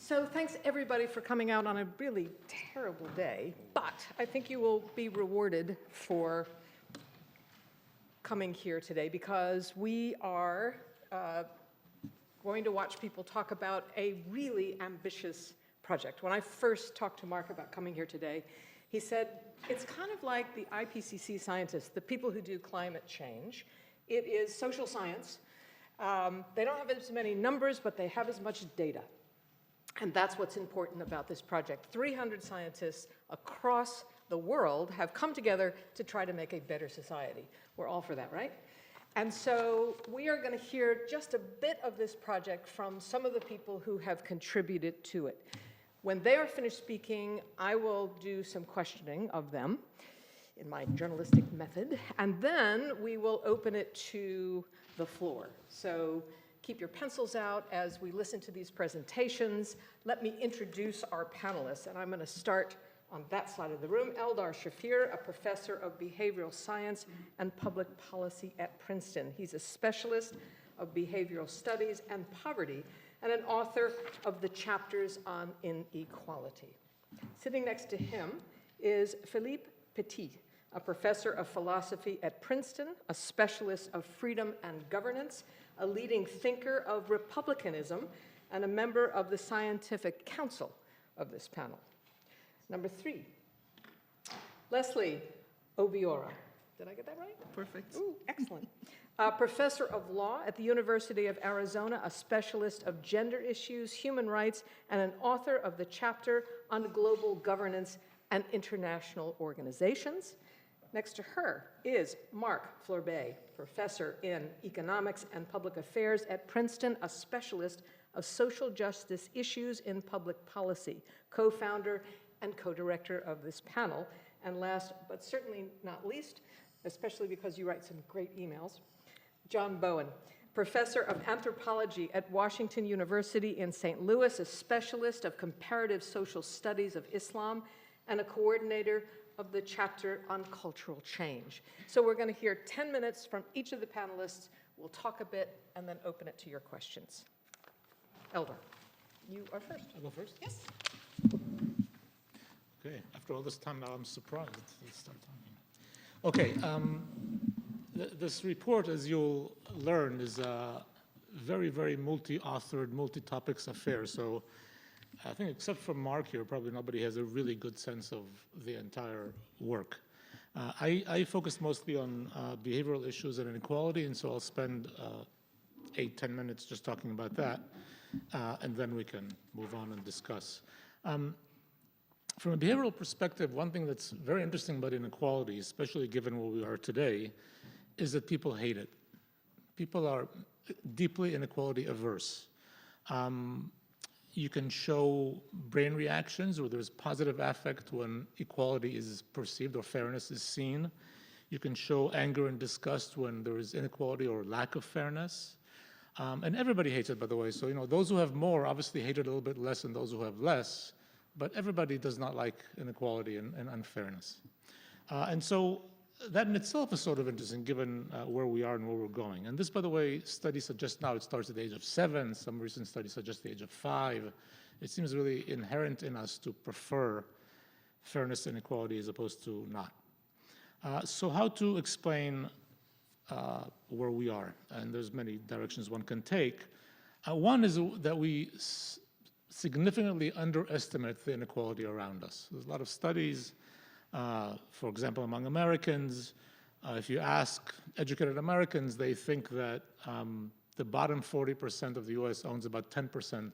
So thanks everybody for coming out on a really terrible day, but I think you will be rewarded for coming here today because we are going to watch people talk about a really ambitious project. When I first talked to Marc about coming here today, he said, it's kind of like the IPCC scientists, the people who do climate change. It is social science. They don't have as many numbers, but they have as much data. And that's what's important about this project. 300 scientists across the world have come together to try to make a better society. We're all for that, right? And so we are going to hear just a bit of this project from some of the people who have contributed to it. When they are finished speaking, I will do some questioning of them in my journalistic method, and then we will open it to the floor. So keep your pencils out as we listen to these presentations. Let me introduce our panelists, and I'm going to start on that side of the room. Eldar Shafir, a professor of behavioral science and public policy at Princeton. He's a specialist of behavioral studies and poverty, and an author of the chapters on inequality. Sitting next to him is Philippe Pettit, a professor of philosophy at Princeton, a specialist of freedom and governance, a leading thinker of republicanism, and a member of the scientific council of this panel. Number 3, Leslye Obiora. Did I get that right? Perfect. Ooh, excellent. Professor of law at the University of Arizona, a specialist of gender issues, human rights, and an author of the chapter on global governance and international organizations. Next to her is Marc Fleurbaey, professor in economics and public affairs at Princeton, a specialist of social justice issues in public policy, co-founder and co-director of this panel. And last, but certainly not least, especially because you write some great emails, John Bowen, professor of anthropology at Washington University in St. Louis, a specialist of comparative social studies of Islam, and a coordinator of the chapter on cultural change. So we're going to hear 10 minutes from each of the panelists. We'll talk a bit and then open it to your questions. Eldar, you are first. I'll go first? Yes. Okay, after all this time now I'm surprised. Let's start talking. Okay, this report, as you'll learn, is a very, very multi-authored, multi-topics affair. So I think except for Marc here, probably nobody has a really good sense of the entire work. I focused mostly on behavioral issues and inequality, and so I'll spend 8-10 minutes just talking about that, and then we can move on and discuss. From a behavioral perspective, one thing that's very interesting about inequality, especially given where we are today, is that people hate it. People are deeply inequality averse. You can show brain reactions where there's positive affect when equality is perceived or fairness is seen. You can show anger and disgust when there is inequality or lack of fairness. And everybody hates it, by the way. So, those who have more obviously hate it a little bit less than those who have less, but everybody does not like inequality and unfairness. And so that in itself is sort of interesting given where we are and where we're going. And this, by the way, studies suggest now it starts at the age of 7. Some recent studies suggest the age of 5. It seems really inherent in us to prefer fairness and equality as opposed to not. So how to explain where we are? And there's many directions one can take. One is that we significantly underestimate the inequality around us. There's a lot of studies. For example, among Americans, if you ask educated Americans, they think that the bottom 40% of the US owns about 10%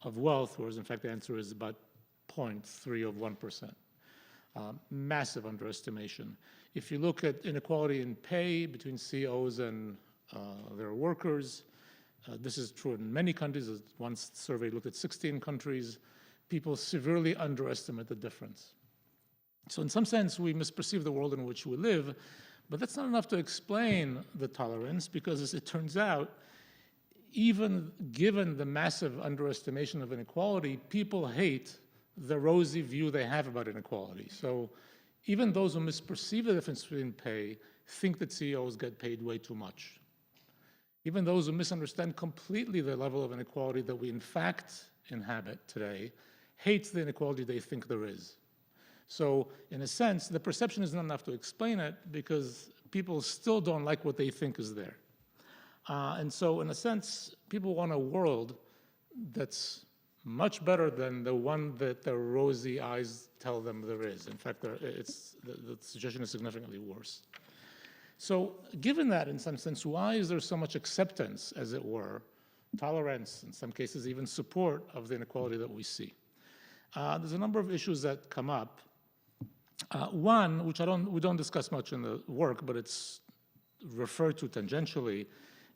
of wealth, whereas in fact the answer is about 0.3 of 1%. Massive underestimation. If you look at inequality in pay between CEOs and their workers, this is true in many countries. One survey looked at 16 countries. People severely underestimate the difference. So in some sense, we misperceive the world in which we live, but that's not enough to explain the tolerance because, as it turns out, even given the massive underestimation of inequality, people hate the rosy view they have about inequality. So even those who misperceive the difference between pay think that CEOs get paid way too much. Even those who misunderstand completely the level of inequality that we in fact inhabit today hate the inequality they think there is. So in a sense, the perception is not enough to explain it because people still don't like what they think is there. And so in a sense, people want a world that's much better than the one that their rosy eyes tell them there is. In fact, the suggestion is significantly worse. So given that, in some sense, why is there so much acceptance, as it were, tolerance, in some cases even support of the inequality that we see? There's a number of issues that come up. One, which we don't discuss much in the work, but it's referred to tangentially,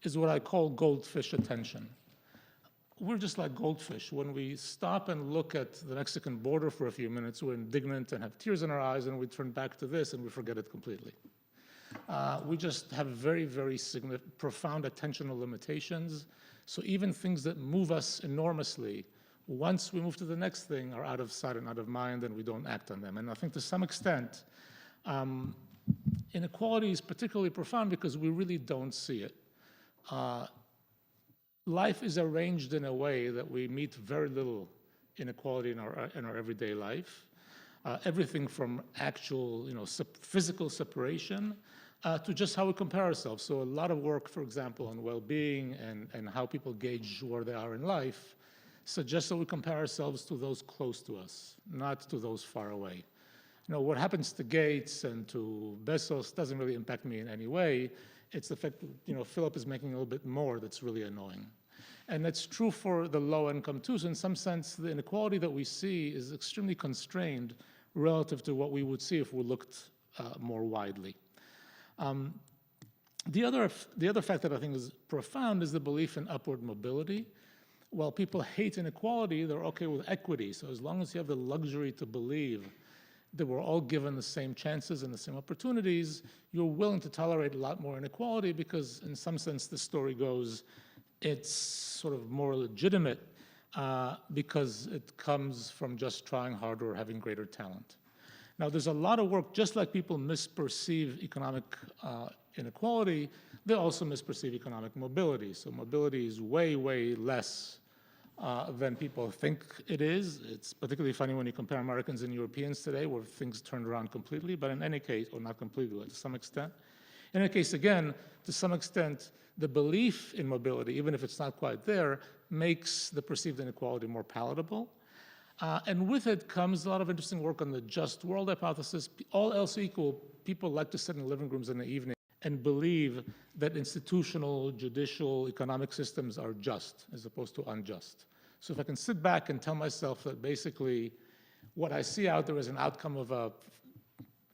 is what I call goldfish attention. We're just like goldfish. When we stop and look at the Mexican border for a few minutes, we're indignant and have tears in our eyes, and we turn back to this and we forget it completely. We just have very, very profound attentional limitations. So even things that move us enormously, once we move to the next thing, are out of sight and out of mind, and we don't act on them. And I think to some extent, inequality is particularly profound because we really don't see it. Life is arranged in a way that we meet very little inequality in our everyday life. Everything from actual, physical separation to just how we compare ourselves. So a lot of work, for example, on well-being and how people gauge where they are in life suggests that we compare ourselves to those close to us, not to those far away. What happens to Gates and to Bezos doesn't really impact me in any way. It's the fact that, Philip is making a little bit more that's really annoying. And that's true for the low income too. So in some sense, the inequality that we see is extremely constrained relative to what we would see if we looked more widely. The other fact that I think is profound is the belief in upward mobility. While people hate inequality, they're okay with equity. So as long as you have the luxury to believe that we're all given the same chances and the same opportunities, you're willing to tolerate a lot more inequality because in some sense the story goes, it's sort of more legitimate because it comes from just trying harder or having greater talent. Now there's a lot of work, just like people misperceive economic inequality, they also misperceive economic mobility. So mobility is way, way less than people think it is. It's particularly funny when you compare Americans and Europeans today, where things turned around completely, but in any case, or not completely, but to some extent. In any case, again, to some extent, the belief in mobility, even if it's not quite there, makes the perceived inequality more palatable. And with it comes a lot of interesting work on the just world hypothesis. All else equal, people like to sit in living rooms in the evening and believe that institutional, judicial, economic systems are just as opposed to unjust. So if I can sit back and tell myself that basically what I see out there is an outcome of a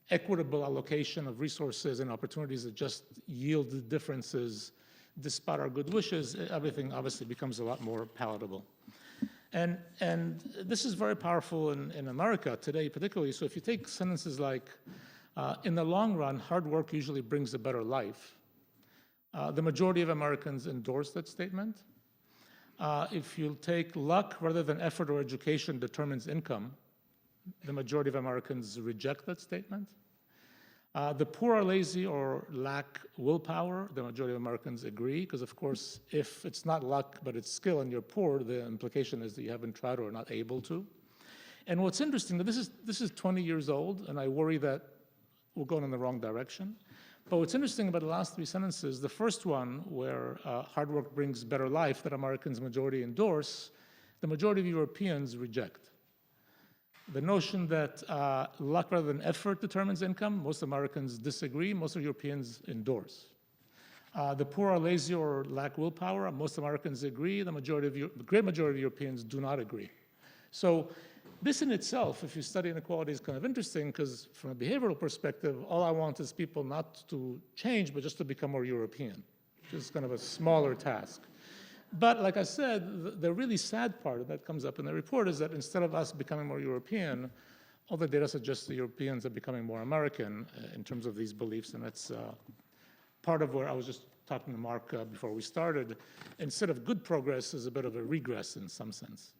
equitable allocation of resources and opportunities that just yield the differences despite our good wishes, everything obviously becomes a lot more palatable. And this is very powerful in America today particularly. So if you take sentences like, in the long run, hard work usually brings a better life. The majority of Americans endorse that statement. If you take luck rather than effort or education determines income, the majority of Americans reject that statement. The poor are lazy or lack willpower. The majority of Americans agree, because of course, if it's not luck, but it's skill and you're poor, the implication is that you haven't tried or are not able to. And what's interesting, this is 20 years old, and I worry that we're going in the wrong direction. But what's interesting about the last three sentences, the first one, where hard work brings better life, that Americans majority endorse, the majority of Europeans reject. The notion that luck rather than effort determines income, most Americans disagree, most Europeans endorse. The poor are lazy or lack willpower, most Americans agree, the great majority of Europeans do not agree. So this in itself, if you study inequality, is kind of interesting because from a behavioral perspective, all I want is people not to change, but just to become more European, which is kind of a smaller task. But like I said, the really sad part that comes up in the report is that instead of us becoming more European, all the data suggests the Europeans are becoming more American in terms of these beliefs, and that's part of where I was just talking to Marc before we started. Instead of good progress, is a bit of a regress in some sense.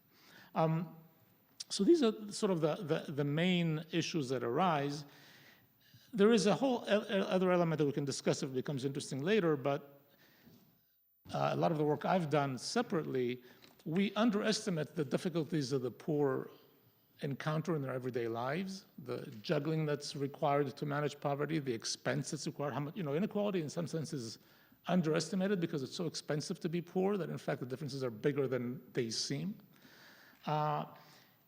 So these are sort of the main issues that arise. There is a whole other element that we can discuss if it becomes interesting later, but a lot of the work I've done separately we underestimate the difficulties that the poor encounter in their everyday lives, the juggling that's required to manage poverty, the expense that's required. How much, inequality in some sense is underestimated because it's so expensive to be poor that in fact the differences are bigger than they seem.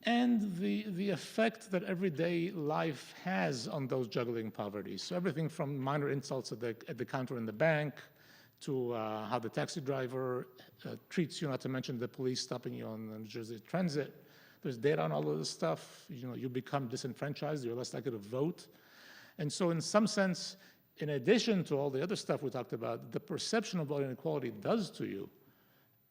And the effect that everyday life has on those juggling poverty. So everything from minor insults at the counter in the bank to how the taxi driver treats you, not to mention the police stopping you on New Jersey Transit. There's data on all of this stuff. You become disenfranchised, you're less likely to vote. And so in some sense, in addition to all the other stuff we talked about, the perception of what inequality does to you,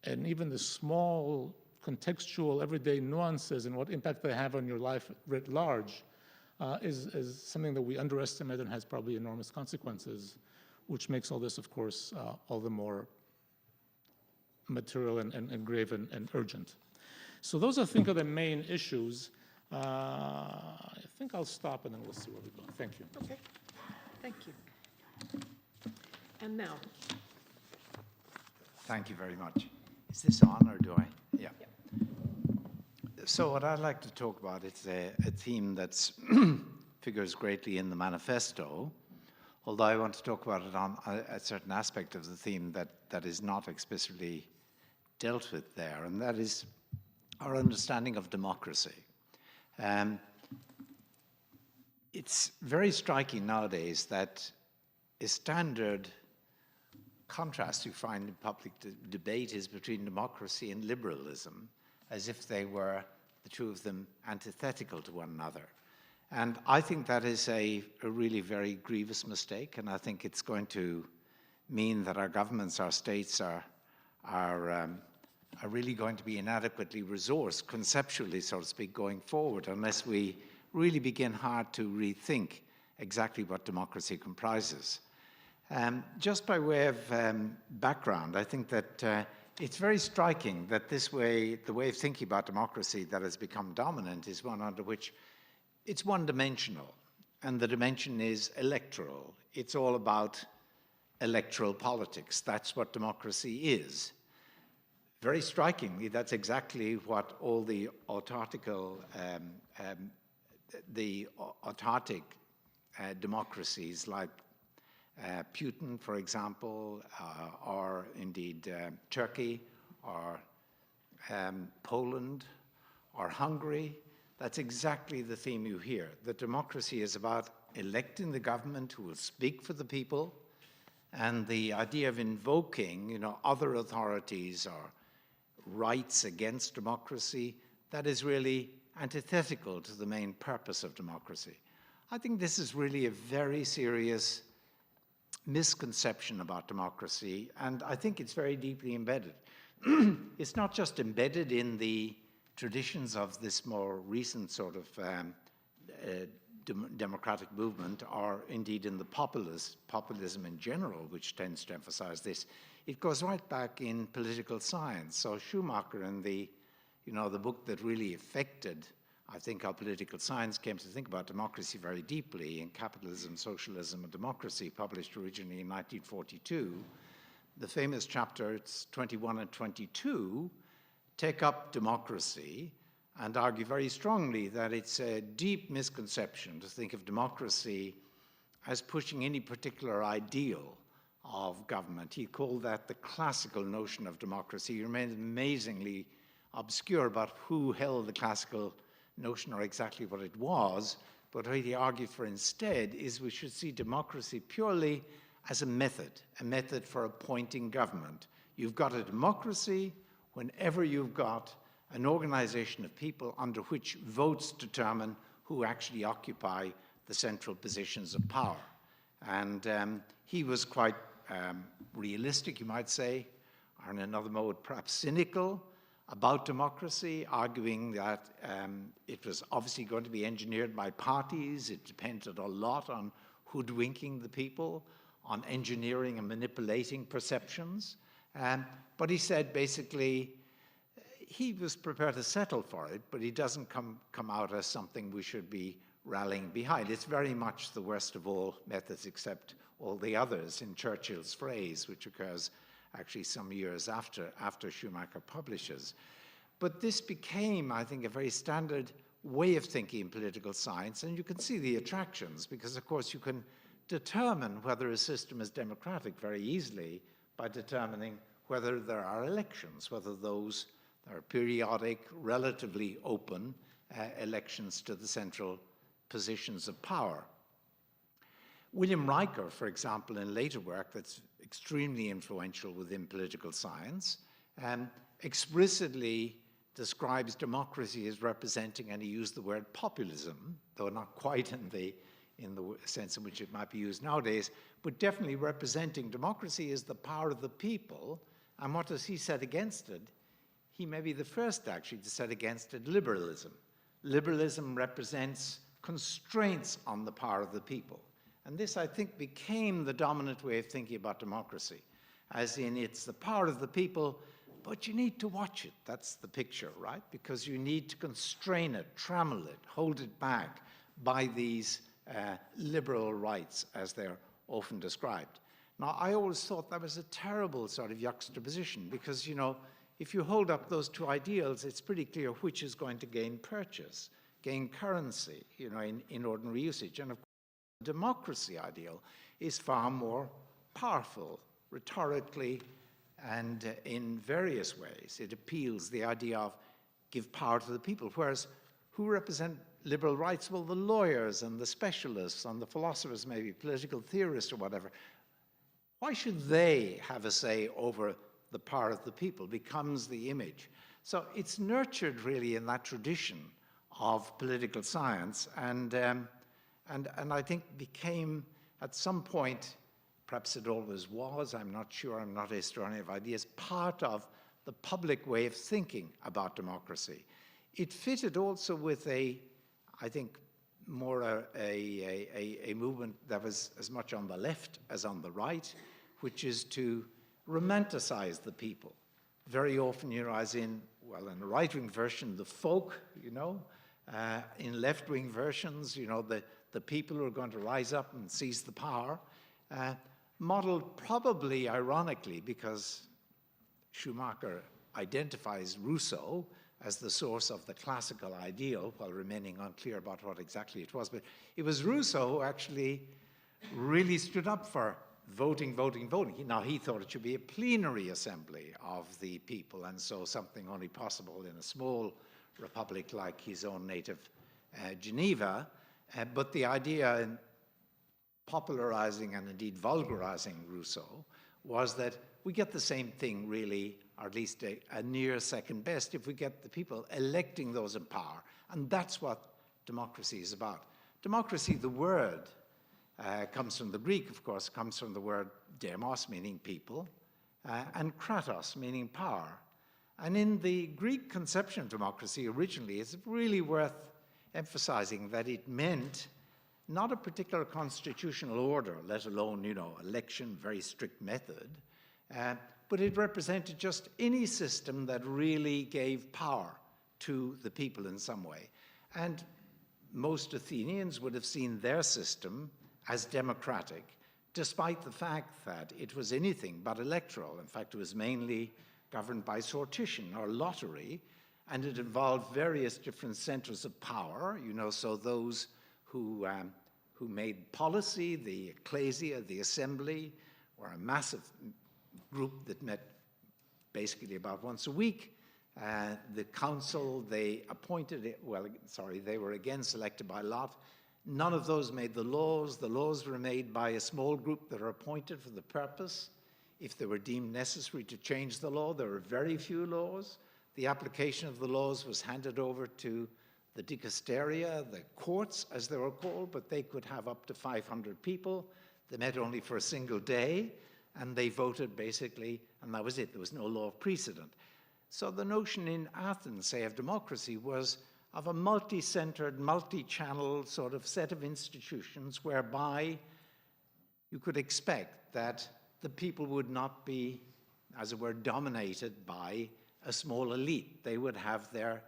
and even the small contextual everyday nuances and what impact they have on your life writ large is something that we underestimate and has probably enormous consequences, which makes all this, of course, all the more material and grave and urgent. So those, I think, are the main issues. I think I'll stop and then we'll see where we go. Thank you. Okay, thank you. And now. Thank you very much. Is this on or do I? Yeah. Yep. So what I'd like to talk about is a theme that figures greatly in the manifesto, although I want to talk about it on a certain aspect of the theme that is not explicitly dealt with there, and that is our understanding of democracy. It's very striking nowadays that a standard contrast you find in public debate is between democracy and liberalism, as if they were, the two of them, antithetical to one another. And I think that is a really very grievous mistake, and I think it's going to mean that our governments, our states are really going to be inadequately resourced, conceptually, so to speak, going forward, unless we really begin hard to rethink exactly what democracy comprises. Just by way of background, I think that it's very striking that the way of thinking about democracy that has become dominant is one under which it's one-dimensional, and the dimension is electoral. It's all about electoral politics. That's what democracy is. Very strikingly, that's exactly what all the autarchic democracies like Putin, for example, or indeed Turkey, or Poland, or Hungary, that's exactly the theme you hear. That democracy is about electing the government who will speak for the people, and the idea of invoking, other authorities or rights against democracy, that is really antithetical to the main purpose of democracy. I think this is really a very serious misconception about democracy, and I think it's very deeply embedded. It's not just embedded in the traditions of this more recent sort of democratic movement, or indeed in the populism in general, which tends to emphasize this. It goes right back in political science. So Schumacher, in the book that really affected, I think, how political science came to think about democracy very deeply, in Capitalism, Socialism, and Democracy, published originally in 1942, the famous chapter, it's 21 and 22, take up democracy and argue very strongly that it's a deep misconception to think of democracy as pushing any particular ideal of government. He called that the classical notion of democracy. He remains amazingly obscure about who held the classical notion or exactly what it was, but what he argued for instead is we should see democracy purely as a method for appointing government. You've got a democracy whenever you've got an organization of people under which votes determine who actually occupy the central positions of power. And he was quite realistic, you might say, or in another mode, perhaps cynical about democracy, arguing that it was obviously going to be engineered by parties. It depended a lot on hoodwinking the people, on engineering and manipulating perceptions. But he said basically he was prepared to settle for it, but he doesn't come out as something we should be rallying behind. It's very much the worst of all methods except all the others, in Churchill's phrase, which occurs actually some years after Schumacher publishes. But this became, I think, a very standard way of thinking in political science, and you can see the attractions, because of course you can determine whether a system is democratic very easily by determining whether there are elections, whether those are periodic, relatively open elections to the central positions of power. William Riker, for example, in later work that's extremely influential within political science, explicitly describes democracy as representing, and he used the word populism, though not quite in the sense in which it might be used nowadays, but definitely representing democracy as the power of the people. And what does he set against it? He may be the first actually to set against it liberalism. Liberalism represents constraints on the power of the people. And this, I think, became the dominant way of thinking about democracy, as in it's the power of the people, but you need to watch it. That's the picture, right? Because you need to constrain it, trammel it, hold it back by these liberal rights, as they're often described. Now, I always thought that was a terrible sort of juxtaposition, because, you know, if you hold up those two ideals, it's pretty clear which is going to gain purchase, gain currency, you know, in ordinary usage. And of course, the democracy ideal is far more powerful, rhetorically and in various ways. It appeals the idea of give power to the people, whereas who represent liberal rights? Well, the lawyers and the specialists and the philosophers, maybe political theorists or whatever. Why should they have a say over the power of the people? Becomes the image. So it's nurtured really in that tradition of political science, and I think became at some point, perhaps it always was, I'm not sure, I'm not a historian of ideas, part of the public way of thinking about democracy. It fitted also with I think, more a movement that was as much on the left as on the right, which is to romanticize the people. Very often, you know, as in, well, in a right-wing version, the folk, you know, in left-wing versions, you know, the people who are going to rise up and seize the power, modeled probably ironically, because Schumacher identifies Rousseau as the source of the classical ideal, while remaining unclear about what exactly it was. But it was Rousseau who actually really stood up for voting, voting, voting. Now, he thought it should be a plenary assembly of the people, and so something only possible in a small republic like his own native Geneva. But the idea in popularizing and indeed vulgarizing Rousseau was that we get the same thing really, or at least a near second best, if we get the people electing those in power. And that's what democracy is about. Democracy, the word, comes from the Greek, of course, comes from the word demos, meaning people, and kratos, meaning power. And in the Greek conception of democracy originally, it's really worth emphasizing that it meant not a particular constitutional order, let alone, you know, election, very strict method, but it represented just any system that really gave power to the people in some way. And most Athenians would have seen their system as democratic, despite the fact that it was anything but electoral. In fact, it was mainly governed by sortition or lottery, and it involved various different centers of power, you know, so those who made policy, the ecclesia, the assembly, were a massive group that met basically about once a week. The council, they appointed it, well, sorry, they were again selected by lot. None of those made the laws. The laws were made by a small group that are appointed for the purpose. If they were deemed necessary to change the law, there were very few laws. The application of the laws was handed over to the dicasteria, the courts, as they were called, but they could have up to 500 people. They met only for a single day, and they voted basically, and that was it. There was no law of precedent. So the notion in Athens, say, of democracy was of a multi-centered, multi-channel sort of set of institutions whereby you could expect that the people would not be, as it were, dominated by a small elite. They would have their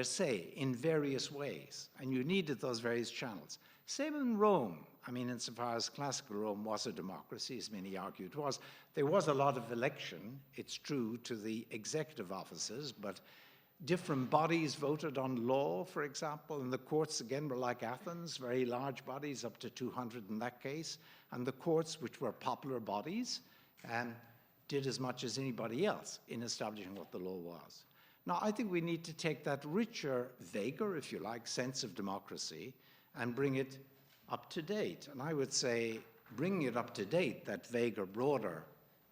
say in various ways, and you needed those various channels. Same in Rome. I mean, insofar as classical Rome was a democracy, as many argue it was, there was a lot of election, it's true, to the executive offices, but different bodies voted on law, for example, and the courts, again, were like Athens, very large bodies, up to 200 in that case, and the courts, which were popular bodies, did as much as anybody else in establishing what the law was. Now, I think we need to take that richer, vaguer, if you like, sense of democracy and bring it up to date. And I would say bringing it up to date, that vaguer, broader,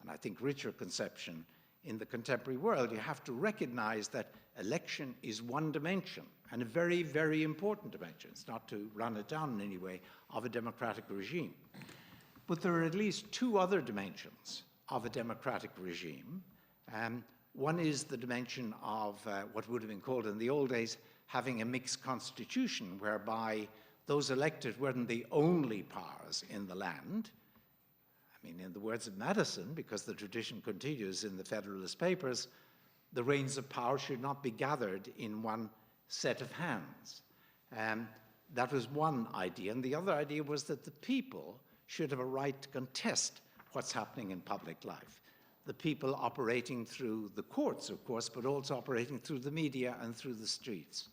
and I think richer conception in the contemporary world, you have to recognize that election is one dimension, and a very, very important dimension. It's not to run it down in any way, of a democratic regime. But there are at least two other dimensions of a democratic regime. One is the dimension of what would have been called in the old days having a mixed constitution, whereby those elected weren't the only powers in the land. I mean, in the words of Madison, because the tradition continues in the Federalist Papers, the reins of power should not be gathered in one set of hands. That was one idea. And the other idea was that the people should have a right to contest what's happening in public life. The people operating through the courts, of course, but also operating through the media and through the streets,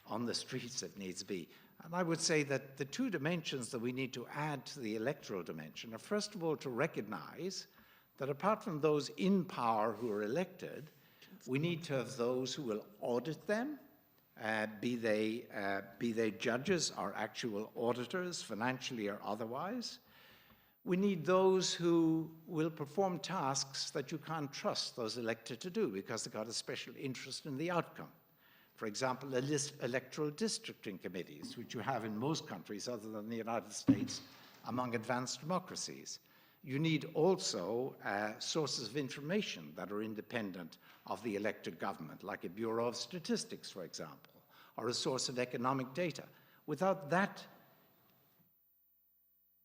on the streets if needs be. And I would say that the two dimensions that we need to add to the electoral dimension are, first of all, to recognize that apart from those in power who are elected, we need to have those who will audit them, be they judges or actual auditors, financially or otherwise. We need those who will perform tasks that you can't trust those elected to do because they've got a special interest in the outcome. For example, electoral districting committees, which you have in most countries other than the United States among advanced democracies. You need also sources of information that are independent of the elected government, like a Bureau of Statistics, for example, or a source of economic data. Without that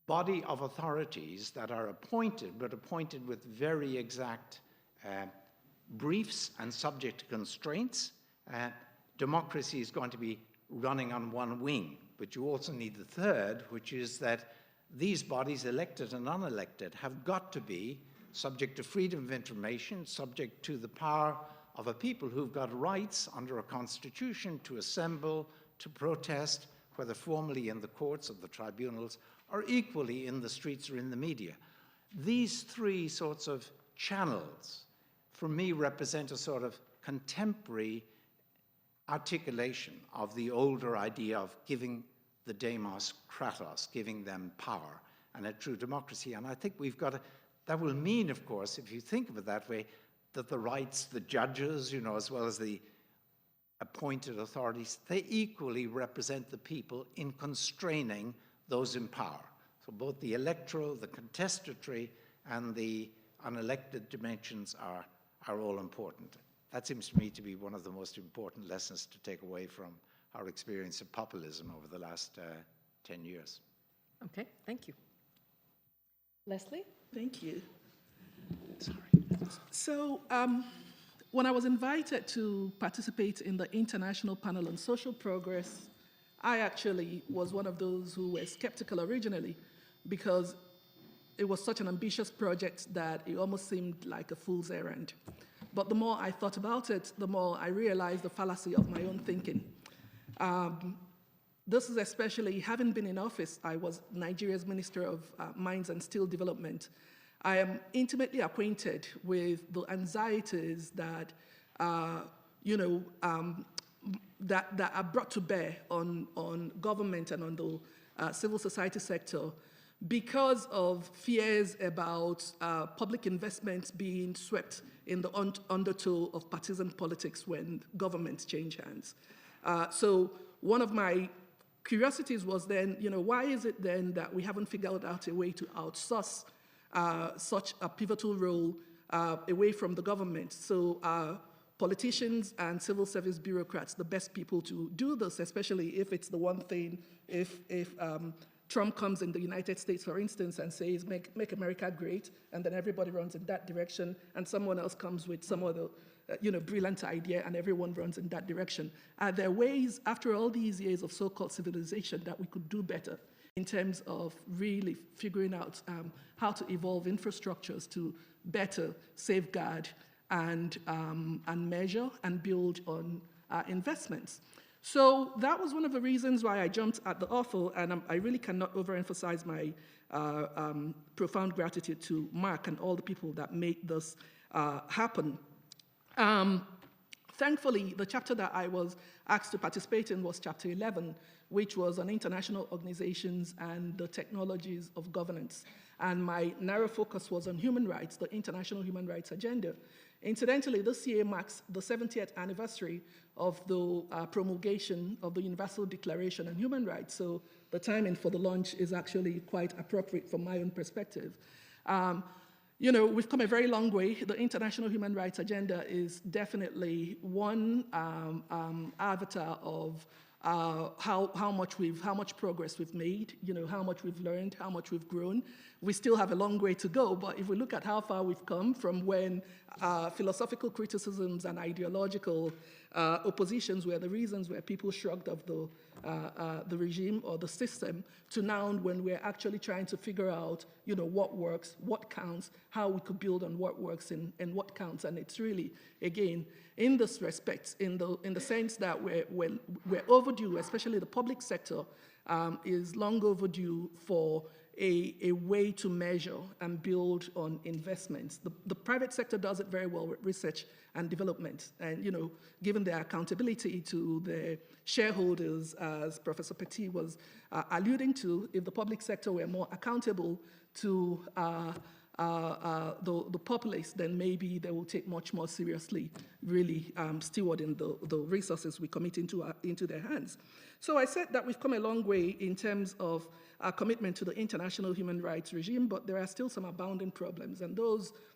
body of authorities that are appointed, but appointed with very exact briefs and subject to constraints, democracy is going to be running on one wing. But you also need the third, which is that these bodies, elected and unelected, have got to be subject to freedom of information, subject to the power of a people who've got rights under a constitution to assemble, to protest, whether formally in the courts or the tribunals, or equally in the streets or in the media. These three sorts of channels, for me, represent a sort of contemporary articulation of the older idea of giving the demos kratos, giving them power and a true democracy. And I think we've got to, that will mean, of course, if you think of it that way, that the rights, the judges, as well as the appointed authorities, they equally represent the people in constraining those in power. So both the electoral, the contestatory, and the unelected dimensions are all important. That seems to me to be one of the most important lessons to take away from our experience of populism over the last 10 years. Okay, thank you. Leslye? Thank you. Sorry. So when I was invited to participate in the International Panel on Social Progress, I actually was one of those who were skeptical originally because it was such an ambitious project that it almost seemed like a fool's errand. But the more I thought about it, the more I realized the fallacy of my own thinking. This is especially, having been in office, I was Nigeria's Minister of Mines and Steel Development. I am intimately acquainted with the anxieties that, that are brought to bear on government and on the civil society sector because of fears about public investments being swept in the undertow of partisan politics when governments change hands. So one of my curiosities was then, why is it then that we haven't figured out a way to outsource such a pivotal role away from the government? So politicians and civil service bureaucrats, the best people to do this, especially if it's the one thing, if Trump comes in the United States, for instance, and says, make America great, and then everybody runs in that direction, and someone else comes with some other brilliant idea, and everyone runs in that direction. Are there ways, after all these years of so-called civilization, that we could do better in terms of really figuring out how to evolve infrastructures to better safeguard and measure and build on investments. So that was one of the reasons why I jumped at the offer, and I really cannot overemphasize my profound gratitude to Marc and all the people that made this happen. Thankfully, the chapter that I was asked to participate in was chapter 11, which was on international organizations and the technologies of governance. And my narrow focus was on human rights, the international human rights agenda. Incidentally, this year marks the 70th anniversary of the promulgation of the Universal Declaration on Human Rights. So the timing for the launch is actually quite appropriate from my own perspective. You know, we've come a very long way. The International Human Rights Agenda is definitely one avatar of how much progress we've made, you know, how much we've learned, how much we've grown. We still have a long way to go, but if we look at how far we've come from when philosophical criticisms and ideological oppositions were the reasons where people shrugged off the regime or the system, to now when we're actually trying to figure out, you know, what works, what counts, how we could build on what works and what counts. And it's really, again, in this respect, in the sense that we're overdue, especially the public sector, is long overdue for a way to measure and build on investments. The private sector does it very well with research and development, and, you know, given their accountability to the shareholders, as Professor Pettit was alluding to, if the public sector were more accountable to the populace, then maybe they will take much more seriously, really stewarding the resources we commit into their hands. So I said that we've come a long way in terms of our commitment to the international human rights regime, but there are still some abounding problems, and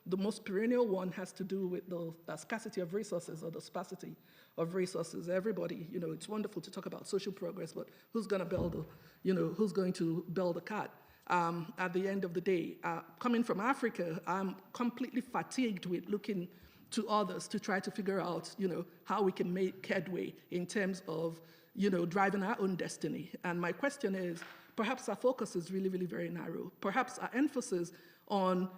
the most perennial one has to do with the scarcity of resources or the sparsity of resources. Everybody, you know, it's wonderful to talk about social progress, but who's going to build who's going to build the cat? At the end of the day, coming from Africa, I'm completely fatigued with looking to others to try to figure out, you know, how we can make headway in terms of, you know, driving our own destiny. And my question is, perhaps our focus is really, really very narrow. Perhaps our emphasis on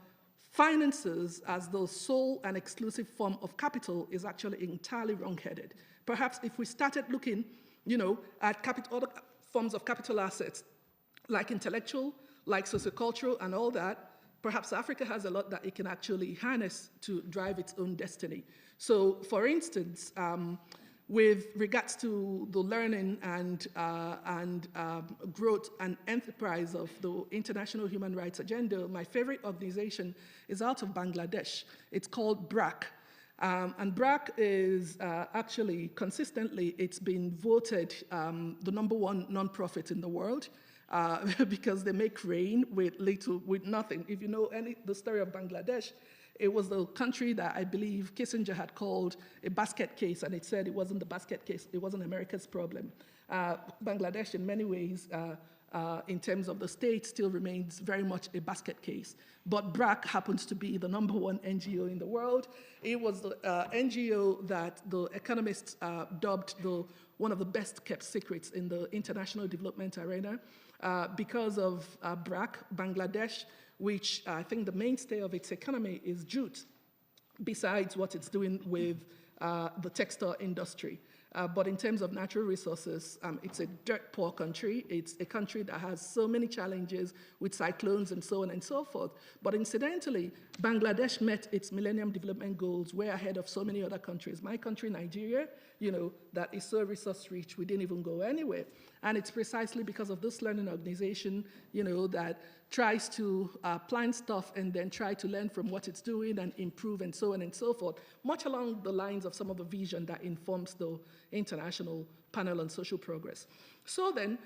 finances as the sole and exclusive form of capital is actually entirely wrong-headed. Perhaps if we started looking, you know, at other forms of capital assets, like intellectual, like sociocultural and all that, perhaps Africa has a lot that it can actually harness to drive its own destiny. So, for instance, with regards to the learning and growth and enterprise of the International Human Rights Agenda, my favorite organization is out of Bangladesh. It's called BRAC. And BRAC is actually consistently, it's been voted the #1 nonprofit in the world. Because they make rain with nothing. If you know the story of Bangladesh, it was the country that I believe Kissinger had called a basket case, and it said it wasn't the basket case, it wasn't America's problem. Bangladesh, in many ways, in terms of the state, still remains very much a basket case. But BRAC happens to be the #1 NGO in the world. It was the NGO that the economists dubbed one of the best kept secrets in the international development arena. Because of BRAC, Bangladesh, which I think the mainstay of its economy is jute, besides what it's doing with the textile industry. But in terms of natural resources, it's a dirt poor country. It's a country that has so many challenges with cyclones and so on and so forth. But incidentally, Bangladesh met its Millennium Development Goals way ahead of so many other countries. My country, Nigeria, you know, that is so resource rich, we didn't even go anywhere. And it's precisely because of this learning organization, you know, that tries to plan stuff and then try to learn from what it's doing and improve and so on and so forth, much along the lines of some of the vision that informs the International Panel on Social Progress. So then,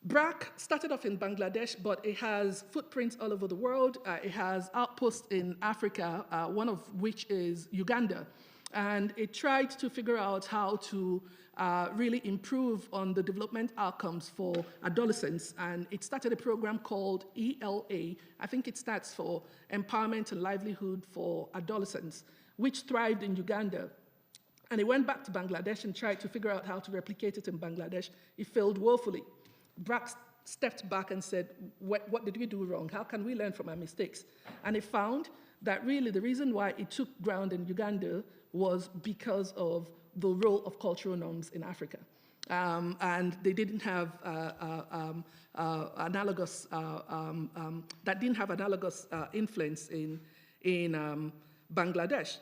BRAC started off in Bangladesh, but it has footprints all over the world. It has outposts in Africa, one of which is Uganda. And it tried to figure out how to really improve on the development outcomes for adolescents. And it started a program called ELA. I think it stands for Empowerment and Livelihood for Adolescents, which thrived in Uganda. And it went back to Bangladesh and tried to figure out how to replicate it in Bangladesh. It failed woefully. BRAC stepped back and said, what did we do wrong? How can we learn from our mistakes? And it found that really the reason why it took ground in Uganda was because of the role of cultural norms in Africa. And they didn't have analogous influence in Bangladesh.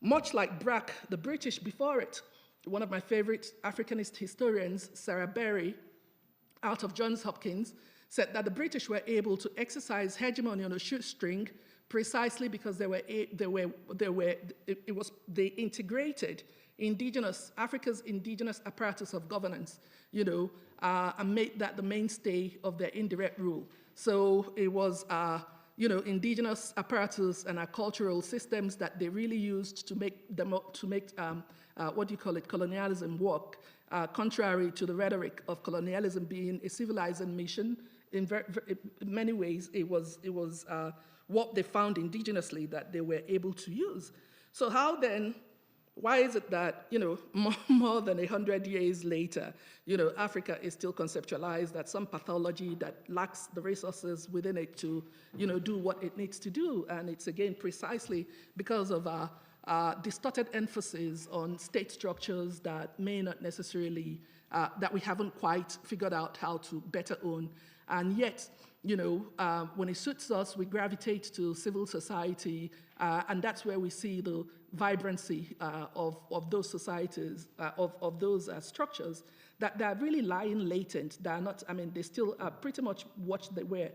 Much like BRAC, the British before it, one of my favorite Africanist historians, Sarah Berry, out of Johns Hopkins, said that the British were able to exercise hegemony on a shoestring precisely because they integrated Africa's indigenous apparatus of governance, and made that the mainstay of their indirect rule. So it was, indigenous apparatus and our cultural systems that they really used to make colonialism work, contrary to the rhetoric of colonialism being a civilizing mission. In many ways, it was what they found indigenously that they were able to use. So how then, why is it that, more than 100 years later, Africa is still conceptualized as some pathology that lacks the resources within it to, do what it needs to do? And it's, again, precisely because of our distorted emphasis on state structures that may not necessarily, that we haven't quite figured out how to better own. And yet, when it suits us, we gravitate to civil society, and that's where we see the vibrancy of those societies, of those structures that are really lying latent. They are not, they still are pretty much what they were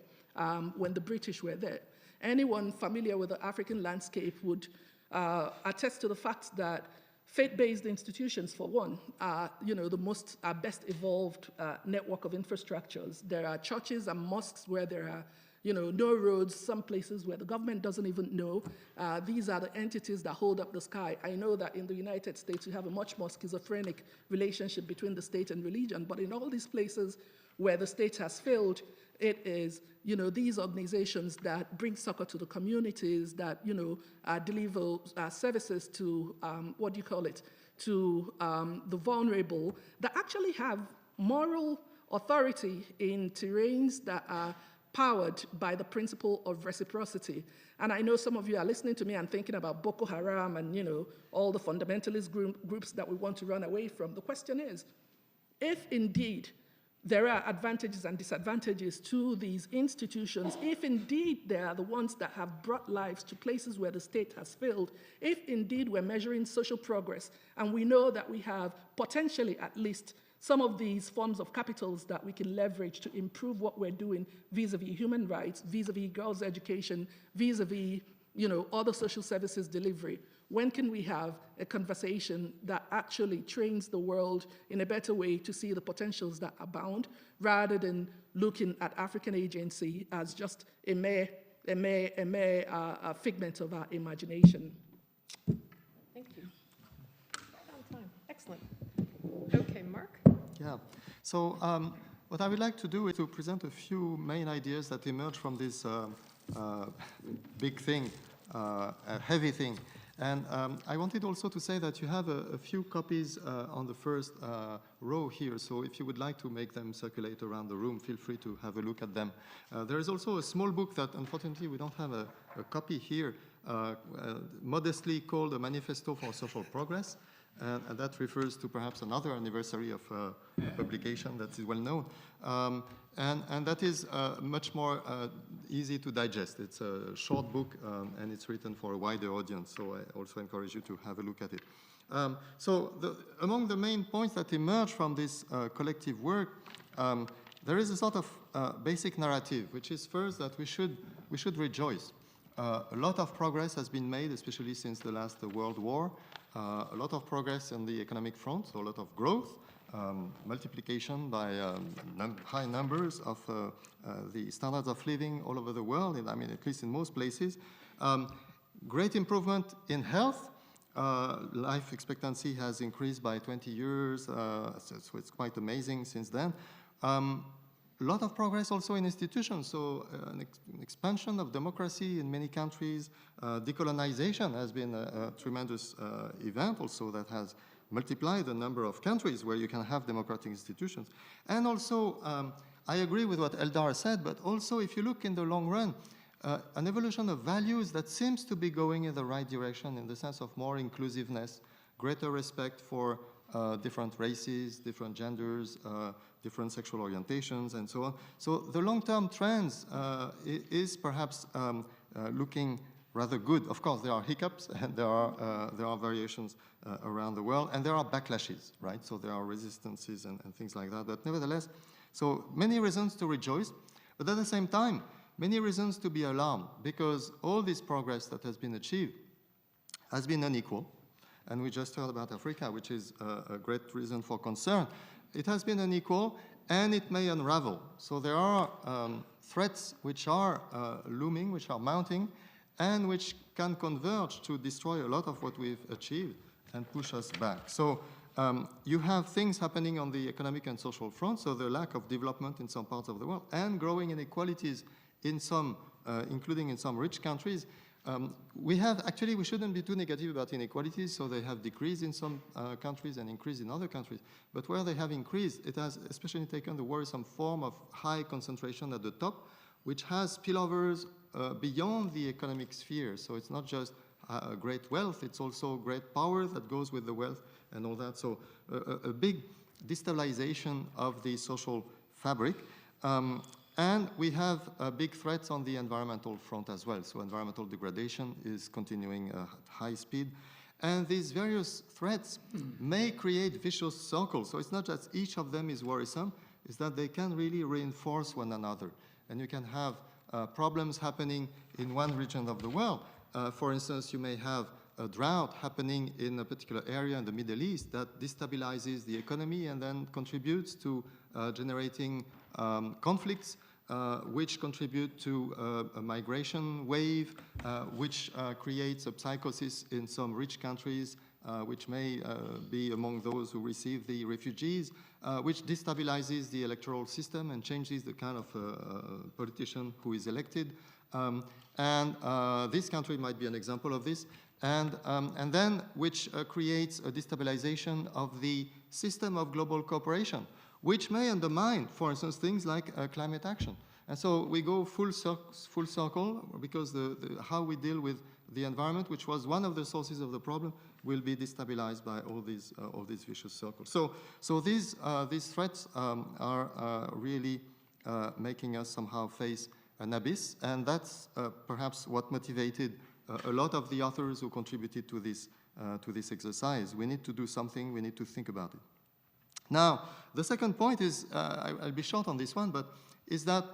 when the British were there. Anyone familiar with the African landscape would attest to the fact that faith-based institutions, for one, are the best evolved network of infrastructures. There are churches and mosques where there are no roads, some places where the government doesn't even know. These are the entities that hold up the sky. I know that in the United States, you have a much more schizophrenic relationship between the state and religion, but in all these places where the state has failed, it is, these organizations that bring succor to the communities, that, deliver services to, to the vulnerable, that actually have moral authority in terrains that are powered by the principle of reciprocity. And I know some of you are listening to me and thinking about Boko Haram and, all the fundamentalist groups that we want to run away from. The question is, if indeed there are advantages and disadvantages to these institutions, if indeed they are the ones that have brought lives to places where the state has failed, if indeed we're measuring social progress, and we know that we have potentially at least some of these forms of capitals that we can leverage to improve what we're doing vis-a-vis human rights, vis-a-vis girls' education, vis-a-vis, other social services delivery, when can we have a conversation that actually trains the world in a better way to see the potentials that abound, rather than looking at African agency as just a mere figment of our imagination? Thank you. On time. Excellent. Okay, Marc? Yeah. So what I would like to do is to present a few main ideas that emerge from this big thing, a heavy thing. And I wanted also to say that you have a few copies on the first row here. So if you would like to make them circulate around the room, feel free to have a look at them. There is also a small book that, unfortunately, we don't have a copy here, modestly called a Manifesto for Social Progress. And that refers to perhaps another anniversary of publication that is well known. And that is much more easy to digest. It's a short book, and it's written for a wider audience, so I also encourage you to have a look at it. Among the main points that emerge from this collective work, there is a sort of basic narrative, which is first that we should rejoice. A lot of progress has been made, especially since the last World War. A lot of progress on the economic front, so a lot of growth, multiplication by high numbers of the standards of living all over the world, at least in most places. Great improvement in health. Life expectancy has increased by 20 years, so it's quite amazing since then. A lot of progress also in institutions, so an expansion of democracy in many countries. Decolonization has been a tremendous event also that has multiplied the number of countries where you can have democratic institutions. And also I agree with what Eldar said, but also if you look in the long run, an evolution of values that seems to be going in the right direction in the sense of more inclusiveness, greater respect for different races, different genders, different sexual orientations, and so on. So the long-term trends is perhaps looking rather good. Of course, there are hiccups, and there are variations around the world, and there are backlashes, right? So there are resistances and things like that. But nevertheless, so many reasons to rejoice, but at the same time, many reasons to be alarmed, because all this progress that has been achieved has been unequal. And we just heard about Africa, which is a great reason for concern. It has been unequal, and it may unravel. So there are threats which are looming, which are mounting, and which can converge to destroy a lot of what we've achieved and push us back. So you have things happening on the economic and social front, so the lack of development in some parts of the world, and growing inequalities in some, including in some rich countries. We shouldn't be too negative about inequalities, so they have decreased in some countries and increased in other countries. But where they have increased, it has especially taken the worrisome form of high concentration at the top, which has spillovers beyond the economic sphere. So it's not just great wealth, it's also great power that goes with the wealth and all that. So a big destabilization of the social fabric. And we have big threats on the environmental front as well. So environmental degradation is continuing at high speed. And these various threats may create vicious circles. So it's not that each of them is worrisome, it's that they can really reinforce one another. And you can have problems happening in one region of the world. For instance, you may have a drought happening in a particular area in the Middle East that destabilizes the economy and then contributes to generating conflicts, which contribute to a migration wave, which creates a psychosis in some rich countries, which may be among those who receive the refugees, which destabilizes the electoral system and changes the kind of politician who is elected. And this country might be an example of this. And then which creates a destabilization of the system of global cooperation, which may undermine, for instance, things like climate action. And so we go full circle because how we deal with the environment, which was one of the sources of the problem, will be destabilized by all these vicious circles. So these threats are really making us somehow face an abyss, and that's perhaps what motivated a lot of the authors who contributed to this exercise. We need to do something. We need to think about it. Now, the second point is, I'll be short on this one, but is that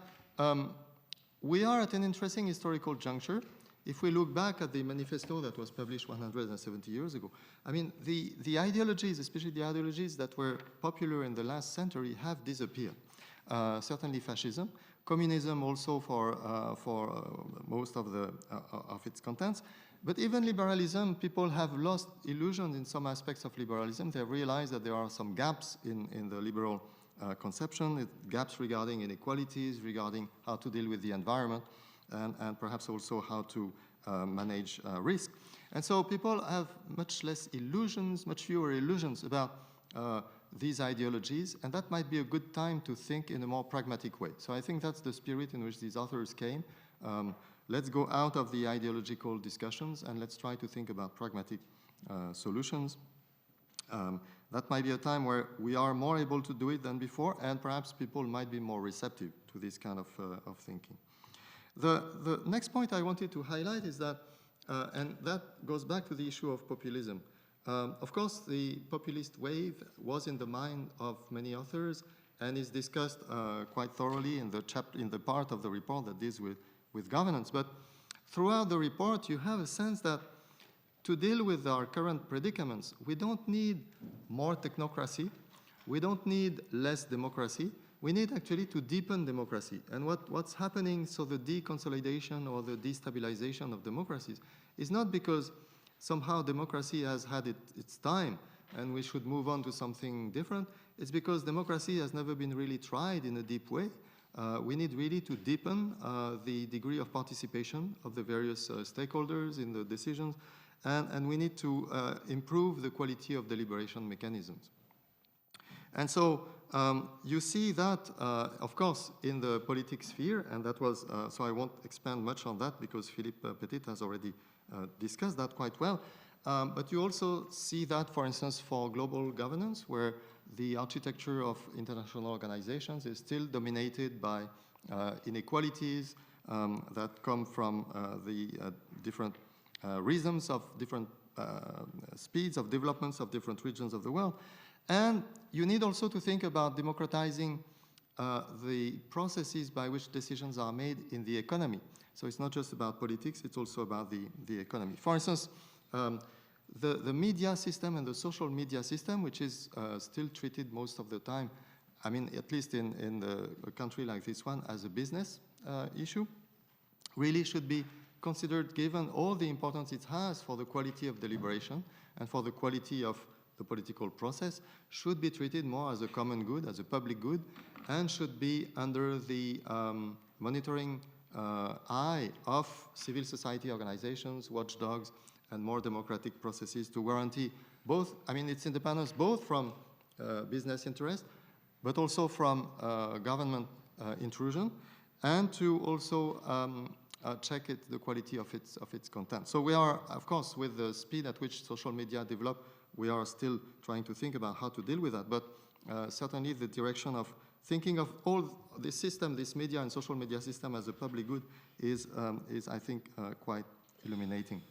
we are at an interesting historical juncture. If we look back at the manifesto that was published 170 years ago, I mean, the ideologies, especially the ideologies that were popular in the last century, have disappeared. Certainly fascism, communism also for most of its contents. But even liberalism, people have lost illusions in some aspects of liberalism. They realize that there are some gaps in the liberal conception, gaps regarding inequalities, regarding how to deal with the environment, and perhaps also how to manage risk. And so people have much less illusions, much fewer illusions about these ideologies, and that might be a good time to think in a more pragmatic way. So I think that's the spirit in which these authors came. Let's go out of the ideological discussions and let's try to think about pragmatic solutions. That might be a time where we are more able to do it than before, and perhaps people might be more receptive to this kind of thinking. The next point I wanted to highlight is that, and that goes back to the issue of populism. Of course, the populist wave was in the mind of many authors and is discussed quite thoroughly in the part of the report that deals with governance. But throughout the report, you have a sense that to deal with our current predicaments, we don't need more technocracy. We don't need less democracy. We need actually to deepen democracy. And what's happening, so the deconsolidation or the destabilization of democracies, is not because somehow democracy has had its time and we should move on to something different. It's because democracy has never been really tried in a deep way. We need really to deepen the degree of participation of the various stakeholders in the decisions, and we need to improve the quality of deliberation mechanisms. And so you see that, of course, in the politics sphere, and that was, so I won't expand much on that because Philippe Pettit has already discussed that quite well. But you also see that, for instance, for global governance, where the architecture of international organizations is still dominated by inequalities that come from the different rhythms of different speeds of developments of different regions of the world. And you need also to think about democratizing the processes by which decisions are made in the economy. So it's not just about politics, it's also about the economy. For instance, the media system and the social media system, which is still treated most of the time, I mean, at least in a country like this one, as a business issue, really should be considered, given all the importance it has for the quality of deliberation and for the quality of the political process, should be treated more as a common good, as a public good, and should be under the monitoring eye of civil society organizations, watchdogs, and more democratic processes to guarantee both, I mean, its independence both from business interest, but also from government intrusion, and to also check the quality of its content. So we are, of course, with the speed at which social media develop, we are still trying to think about how to deal with that. But certainly the direction of thinking of all this system, this media and social media system as a public good is I think, quite illuminating.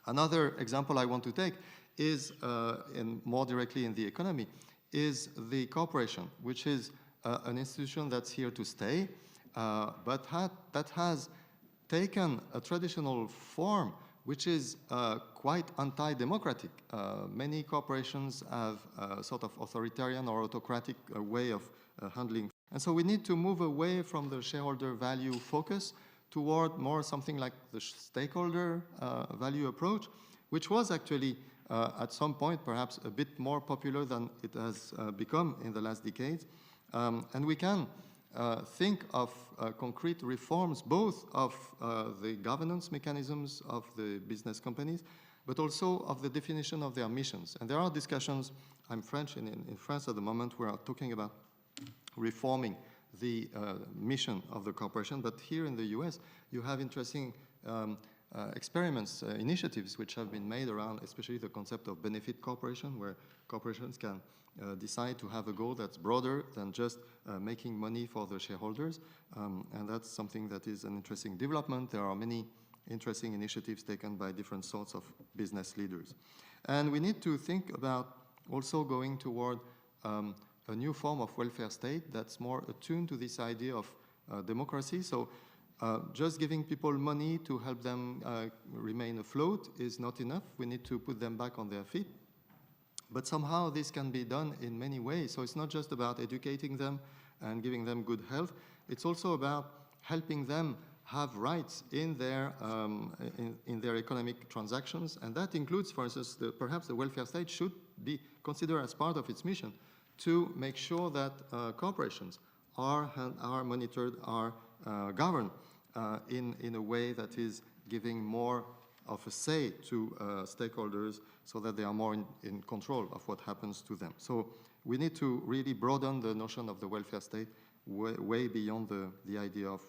Another example I want to take is, more directly in the economy, is the corporation, which is an institution that's here to stay, but that has taken a traditional form which is quite anti-democratic. Many corporations have a sort of authoritarian or autocratic way of handling. And so we need to move away from the shareholder value focus toward more something like the stakeholder value approach, which was actually at some point perhaps a bit more popular than it has become in the last decades. And we can think of concrete reforms, both of the governance mechanisms of the business companies, but also of the definition of their missions. And there are discussions, I'm French, and in France at the moment we are talking about reforming the mission of the corporation, but here in the US you have interesting experiments, initiatives which have been made around especially the concept of benefit corporation, where corporations can decide to have a goal that's broader than just making money for the shareholders. And that's something that is an interesting development. There are many interesting initiatives taken by different sorts of business leaders. And we need to think about also going toward a new form of welfare state that's more attuned to this idea of democracy. So just giving people money to help them remain afloat is not enough. We need to put them back on their feet. But somehow this can be done in many ways. So it's not just about educating them and giving them good health. It's also about helping them have rights in their economic transactions. And that includes, for instance, perhaps the welfare state should be considered as part of its mission to make sure that corporations are monitored, are governed in a way that is giving more of a say to stakeholders so that they are more in control of what happens to them. So we need to really broaden the notion of the welfare state way beyond the idea of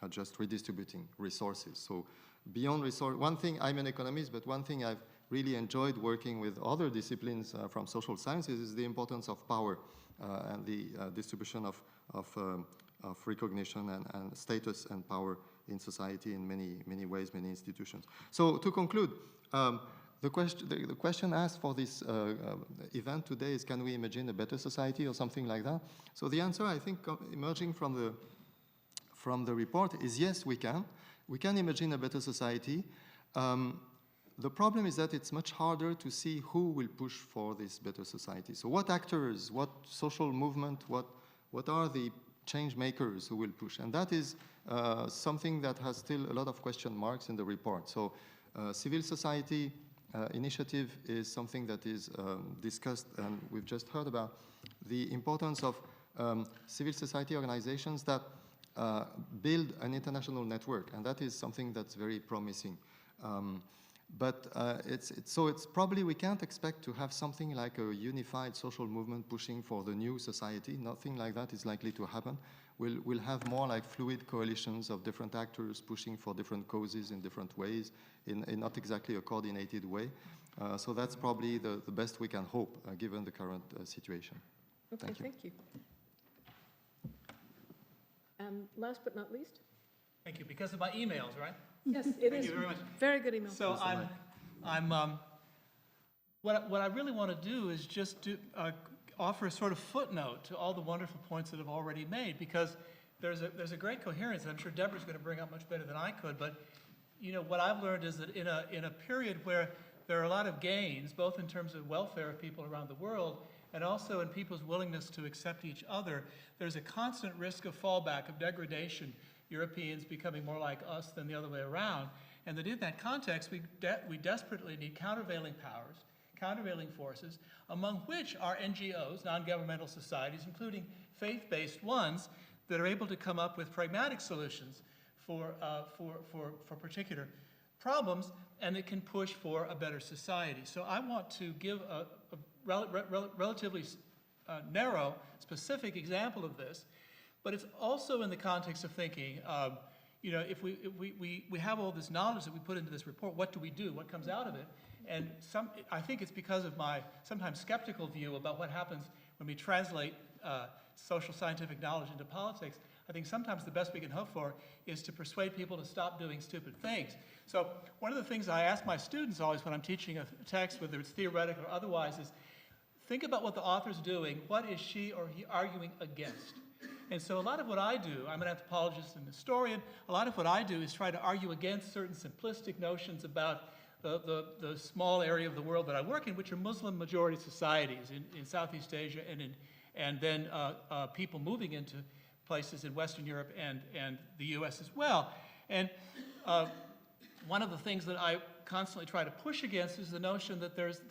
just redistributing resources. So beyond resource, one thing, I'm an economist, but one thing I've really enjoyed working with other disciplines from social sciences is the importance of power and the distribution of recognition and status and power in society in many ways, many institutions. So to conclude, the question asked for this event today is, can we imagine a better society or something like that? So the answer, I think, emerging from the report is yes, we can. We can imagine a better society. The problem is that it's much harder to see who will push for this better society. So what actors, what social movement, what are the change makers who will push? And that is something that has still a lot of question marks in the report. So civil society initiative is something that is discussed, and we've just heard about the importance of civil society organizations that build an international network, and that is something that's very promising. But so it's probably we can't expect to have something like a unified social movement pushing for the new society. Nothing like that is likely to happen. We'll have more like fluid coalitions of different actors pushing for different causes in different ways, in not exactly a coordinated way. So that's probably the best we can hope, given the current situation. Okay, thank you. And last but not least? Thank you. Because of my emails, right? Yes, it is. Thank you very much. Very good email. So what I really want to do is just offer a sort of footnote to all the wonderful points that I've already made, because there's a great coherence, and I'm sure Deborah's going to bring up much better than I could. But you know, what I've learned is that in a period where there are a lot of gains, both in terms of welfare of people around the world, and also in people's willingness to accept each other, there's a constant risk of fallback, of degradation, Europeans becoming more like us than the other way around. And that in that context, we desperately need countervailing powers, countervailing forces, among which are NGOs, non-governmental societies, including faith-based ones, that are able to come up with pragmatic solutions for particular problems, and that can push for a better society. So I want to give a relatively narrow, specific example of this, but it's also in the context of thinking, you know, if we have all this knowledge that we put into this report, what do we do? What comes out of it? And I think it's because of my sometimes skeptical view about what happens when we translate social scientific knowledge into politics. I think sometimes the best we can hope for is to persuade people to stop doing stupid things. So one of the things I ask my students always when I'm teaching a text, whether it's theoretical or otherwise, is think about what the author's doing. What is she or he arguing against? And so a lot of what I do, I'm an anthropologist and historian, a lot of what I do is try to argue against certain simplistic notions about the small area of the world that I work in, which are Muslim majority societies in Southeast Asia, and then people moving into places in Western Europe and the US as well. And one of the things that I constantly try to push against is the notion that there's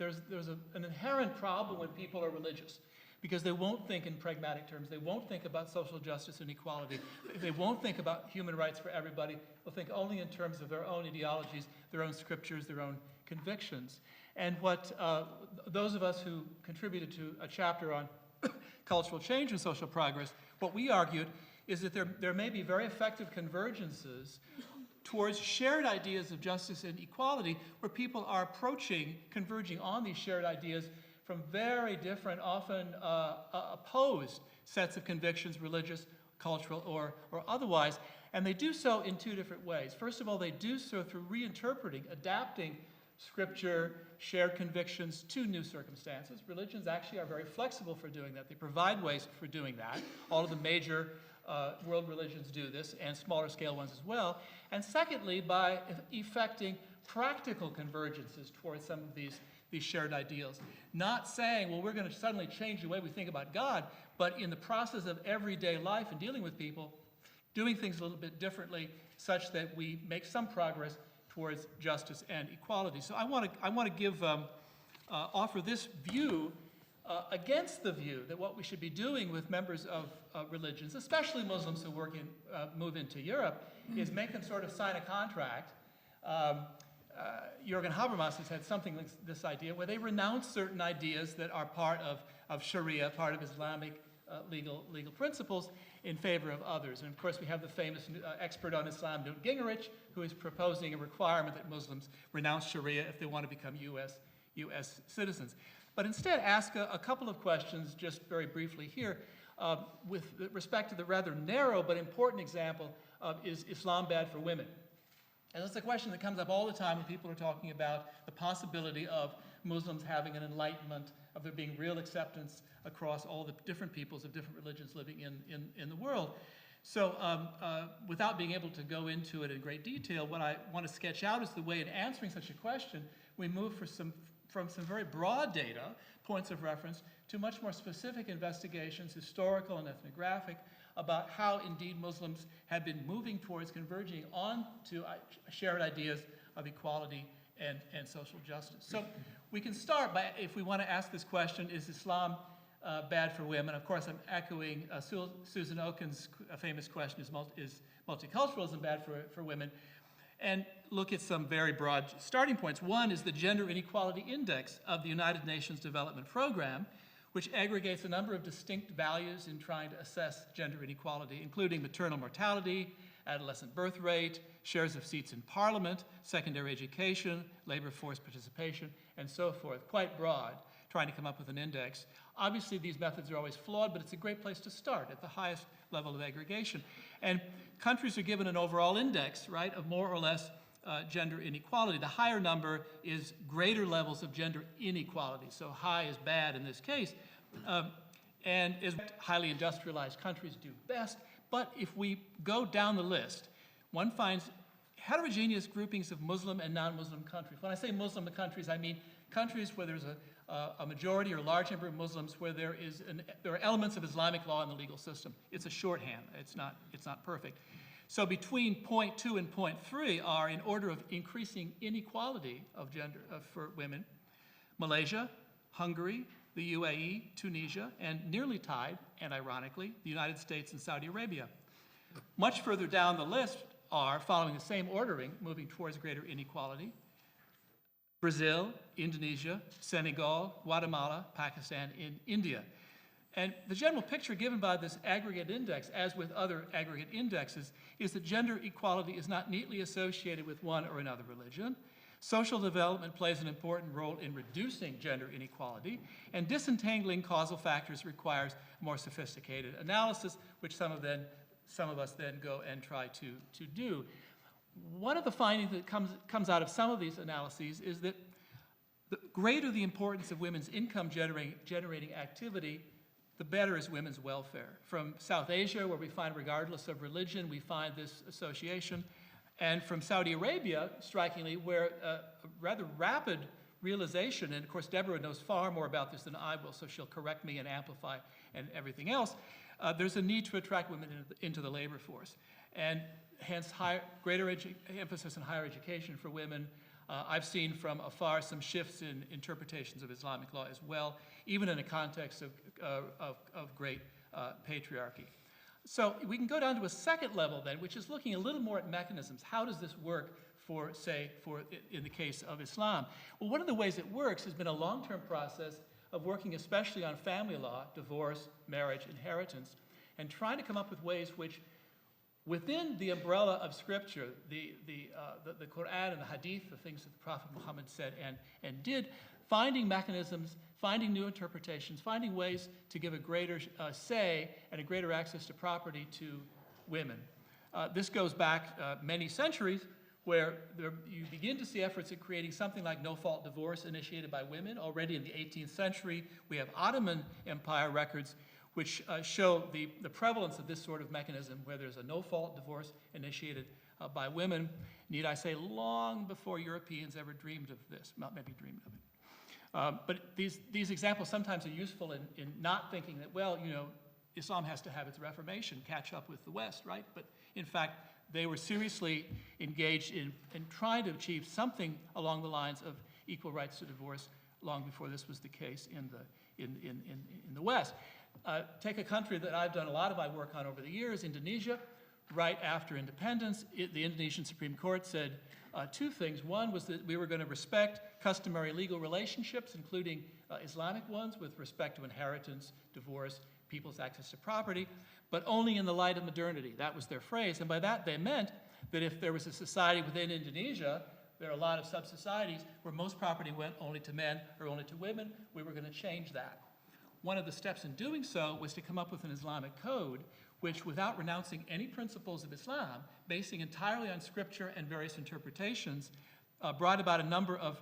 an inherent problem when people are religious, because they won't think in pragmatic terms. They won't think about social justice and equality. They won't think about human rights for everybody. They'll think only in terms of their own ideologies, their own scriptures, their own convictions. And what those of us who contributed to a chapter on cultural change and social progress, what we argued is that there may be very effective convergences towards shared ideas of justice and equality, where people are converging on these shared ideas from very different, often opposed sets of convictions, religious, cultural, or otherwise. And they do so in two different ways. First of all, they do so through reinterpreting, adapting scripture, shared convictions to new circumstances. Religions actually are very flexible for doing that. They provide ways for doing that. All of the major world religions do this, and smaller scale ones as well. And secondly, by effecting practical convergences towards some of these shared ideals. Not saying, well, we're going to suddenly change the way we think about God, but in the process of everyday life and dealing with people, doing things a little bit differently such that we make some progress towards justice and equality. So I want to offer this view against the view that what we should be doing with members of religions, especially Muslims who move into Europe, is make them sort of sign a contract. Jürgen Habermas has had something like this idea, where they renounce certain ideas that are part of Sharia, part of Islamic legal principles, in favor of others. And of course, we have the famous expert on Islam, Newt Gingrich, who is proposing a requirement that Muslims renounce Sharia if they want to become U.S. citizens. But instead, ask a couple of questions, just very briefly here, with respect to the rather narrow but important example of, is Islam bad for women? And that's a question that comes up all the time when people are talking about the possibility of Muslims having an enlightenment, of there being real acceptance across all the different peoples of different religions living in the world. So without being able to go into it in great detail, what I want to sketch out is the way in answering such a question, we move from some very broad data, points of reference, to much more specific investigations, historical and ethnographic, about how indeed Muslims have been moving towards converging on to shared ideas of equality and social justice. So we can start by, if we want to ask this question, is Islam bad for women? Of course, I'm echoing Susan Oken's famous question, is multiculturalism bad for women? and look at some very broad starting points. One is the Gender Inequality Index of the United Nations Development Program, which aggregates a number of distinct values in trying to assess gender inequality, including maternal mortality, adolescent birth rate, shares of seats in parliament, secondary education, labor force participation, and so forth. Quite broad, trying to come up with an index. Obviously, these methods are always flawed, but it's a great place to start at the highest level of aggregation. And countries are given an overall index, right, of more or less gender inequality. The higher number is greater levels of gender inequality. So high is bad in this case. And is highly industrialized countries do best. But if we go down the list, one finds heterogeneous groupings of Muslim and non-Muslim countries. When I say Muslim countries, I mean countries where there's a majority or large number of Muslims, where there are elements of Islamic law in the legal system. It's a shorthand. It's not perfect. So between point 2 and point 3 are in order of increasing inequality of gender for women: Malaysia, Hungary, the UAE, Tunisia, and nearly tied, and ironically, the United States and Saudi Arabia. Much further down the list are, following the same ordering, moving towards greater inequality: Brazil, Indonesia, Senegal, Guatemala, Pakistan, and India. And the general picture given by this aggregate index, as with other aggregate indexes, is that gender equality is not neatly associated with one or another religion. Social development plays an important role in reducing gender inequality, and disentangling causal factors requires more sophisticated analysis, which some of us then go and try to do. One of the findings that comes out of some of these analyses is that the greater the importance of women's income generating activity, the better is women's welfare. From South Asia, where we find, regardless of religion, we find this association, and from Saudi Arabia, strikingly, where a rather rapid realization, and of course Deborah knows far more about this than I will, so she'll correct me and amplify and everything else, there's a need to attract women into the labor force. And hence greater emphasis on higher education for women. I've seen from afar some shifts in interpretations of Islamic law as well, even in a context of great patriarchy. So we can go down to a second level then, which is looking a little more at mechanisms. How does this work in the case of Islam? Well, one of the ways it works has been a long-term process of working especially on family law, divorce, marriage, inheritance, and trying to come up with ways which, within the umbrella of Scripture, the Quran and the Hadith, the things that the Prophet Muhammad said and did, finding mechanisms, finding new interpretations, finding ways to give a greater say and a greater access to property to women. This goes back many centuries, where you begin to see efforts at creating something like no-fault divorce initiated by women. Already in the 18th century, we have Ottoman Empire records which show the prevalence of this sort of mechanism, where there's a no-fault divorce initiated by women. Need I say, long before Europeans ever dreamed of this, maybe dreamed of it. But these examples sometimes are useful in not thinking that, well, Islam has to have its reformation, catch up with the West, right? But in fact, they were seriously engaged in trying to achieve something along the lines of equal rights to divorce long before this was the case in the West. Take a country that I've done a lot of my work on over the years, Indonesia. Right after independence, the Indonesian Supreme Court said two things. One was that we were going to respect customary legal relationships, including Islamic ones, with respect to inheritance, divorce, people's access to property, but only in the light of modernity. That was their phrase. And by that, they meant that if there was a society within Indonesia, there are a lot of sub-societies where most property went only to men or only to women, we were going to change that. One of the steps in doing so was to come up with an Islamic code which, without renouncing any principles of Islam, basing entirely on scripture and various interpretations, brought about a number of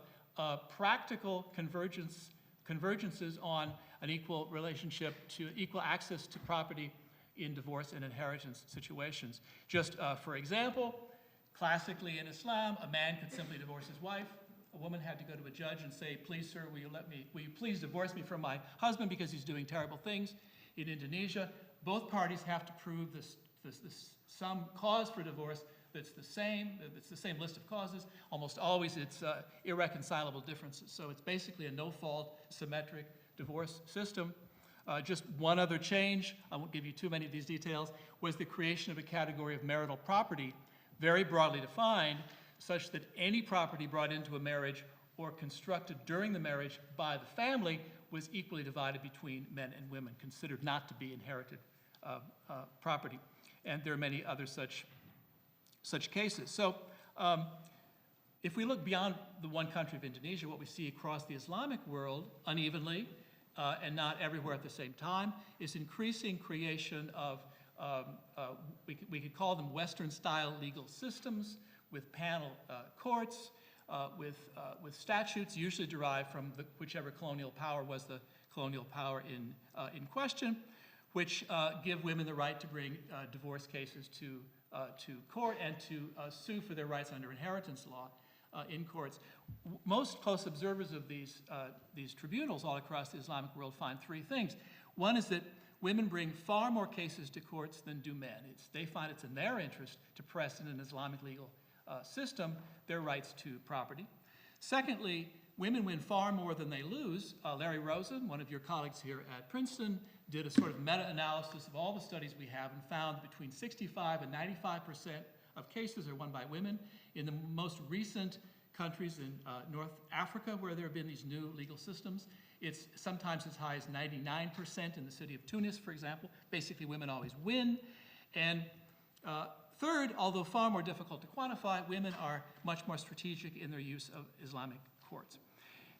practical convergences on an equal relationship to equal access to property in divorce and inheritance situations. Just for example, classically in Islam, a man could simply divorce his wife. A woman had to go to a judge and say, please, sir, will you please divorce me from my husband because he's doing terrible things. In Indonesia, both parties have to prove some cause for divorce that's the same list of causes. Almost always it's irreconcilable differences. So it's basically a no-fault, symmetric divorce system. Just one other change, I won't give you too many of these details, was the creation of a category of marital property, very broadly defined, such that any property brought into a marriage or constructed during the marriage by the family was equally divided between men and women, considered not to be inherited property. And there are many other such cases. So if we look beyond the one country of Indonesia, what we see across the Islamic world unevenly and not everywhere at the same time is increasing creation of, we could call them Western-style legal systems with panel courts, with statutes usually derived from whichever colonial power was the colonial power in question, which give women the right to bring divorce cases to court and to sue for their rights under inheritance law in courts. Most close observers of these tribunals all across the Islamic world find three things. One is that women bring far more cases to courts than do men. They find it's in their interest to press in an Islamic legal system their rights to property. Secondly, women win far more than they lose. Larry Rosen, one of your colleagues here at Princeton, did a sort of meta-analysis of all the studies we have and found that between 65 and 95% of cases are won by women. In the most recent countries in North Africa, where there have been these new legal systems, it's sometimes as high as 99% in the city of Tunis, for example. Basically, women always win. And third, although far more difficult to quantify, women are much more strategic in their use of Islamic courts.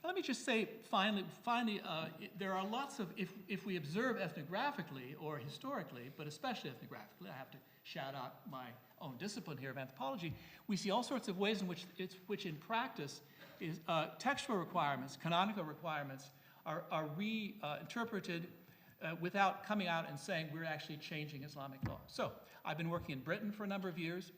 Let me just say, finally, there are lots of, if we observe ethnographically or historically, but especially ethnographically, I have to shout out my own discipline here of anthropology, we see all sorts of ways in which in practice is textual requirements, canonical requirements are reinterpreted without coming out and saying we're actually changing Islamic law. So I've been working in Britain for a number of years.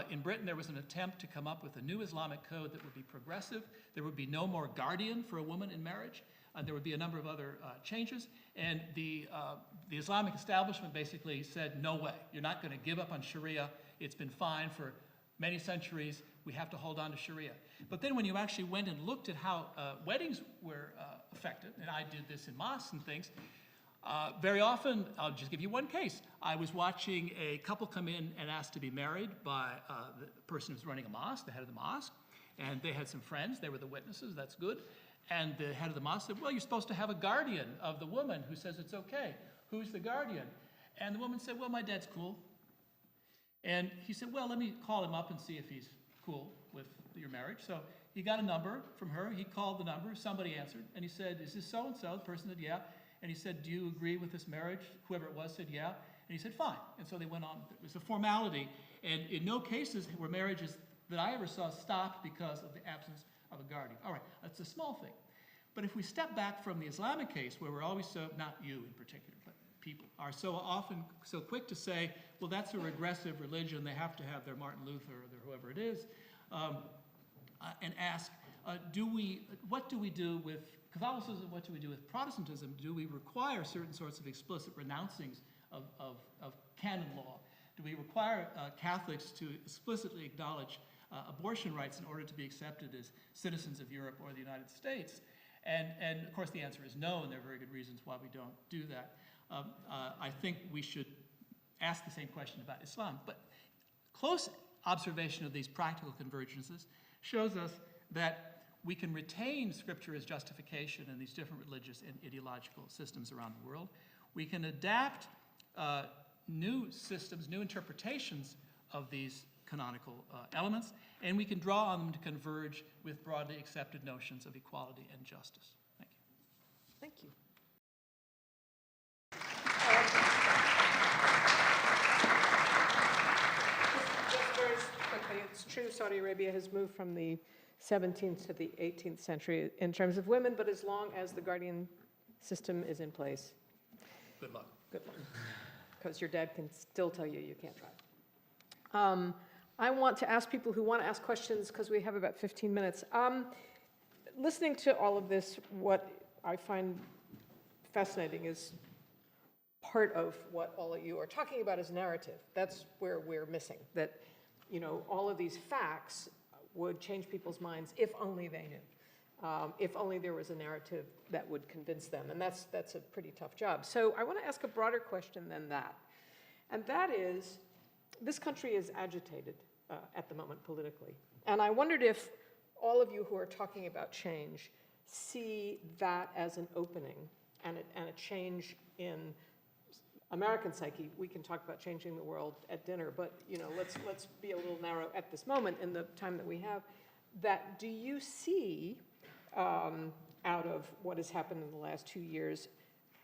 In Britain, there was an attempt to come up with a new Islamic code that would be progressive. There would be no more guardian for a woman in marriage. There would be a number of other changes. And the Islamic establishment basically said, no way. You're not going to give up on Sharia. It's been fine for many centuries. We have to hold on to Sharia. But then when you actually went and looked at how weddings were affected, and I did this in mosques and things, very often, I'll just give you one case. I was watching a couple come in and ask to be married by the person who's running a mosque, the head of the mosque, and they had some friends. They were the witnesses. That's good. And the head of the mosque said, well, you're supposed to have a guardian of the woman who says it's okay. Who's the guardian? And the woman said, well, my dad's cool. And he said, well, let me call him up and see if he's cool with your marriage. So he got a number from her. He called the number. Somebody answered. And he said, is this so-and-so? The person said, yeah. And he said, do you agree with this marriage? Whoever it was said, yeah. And he said, fine. And so they went on. It was a formality. And in no cases were marriages that I ever saw stopped because of the absence of a guardian. All right, that's a small thing. But if we step back from the Islamic case, where we're always so, not you in particular, but people are so often so quick to say, well, that's a regressive religion. They have to have their Martin Luther or their whoever it is, and ask, what do we do with Catholicism? What do we do with Protestantism? Do we require certain sorts of explicit renouncings of canon law? Do we require Catholics to explicitly acknowledge abortion rights in order to be accepted as citizens of Europe or the United States? And of course the answer is no, and there are very good reasons why we don't do that. I think we should ask the same question about Islam. But close observation of these practical convergences shows us that we can retain Scripture as justification in these different religious and ideological systems around the world. We can adapt new systems, new interpretations of these canonical elements, and we can draw on them to converge with broadly accepted notions of equality and justice. Thank you. Thank you. Just very quickly, it's true Saudi Arabia has moved from the 17th to the 18th century in terms of women, but as long as the guardian system is in place. Good luck. Good luck. Because your dad can still tell you you can't drive. I want to ask people who want to ask questions, because we have about 15 minutes. Listening to all of this, what I find fascinating is part of what all of you are talking about is narrative. That's where we're missing, that, you know, all of these facts would change people's minds if only they knew, if only there was a narrative that would convince them. And that's a pretty tough job. So I want to ask a broader question than that. And that is, this country is agitated at the moment politically. And I wondered if all of you who are talking about change see that as an opening and a change in American psyche. We can talk about changing the world at dinner, but let's be a little narrow at this moment in the time that we have. That do you see out of what has happened in the last 2 years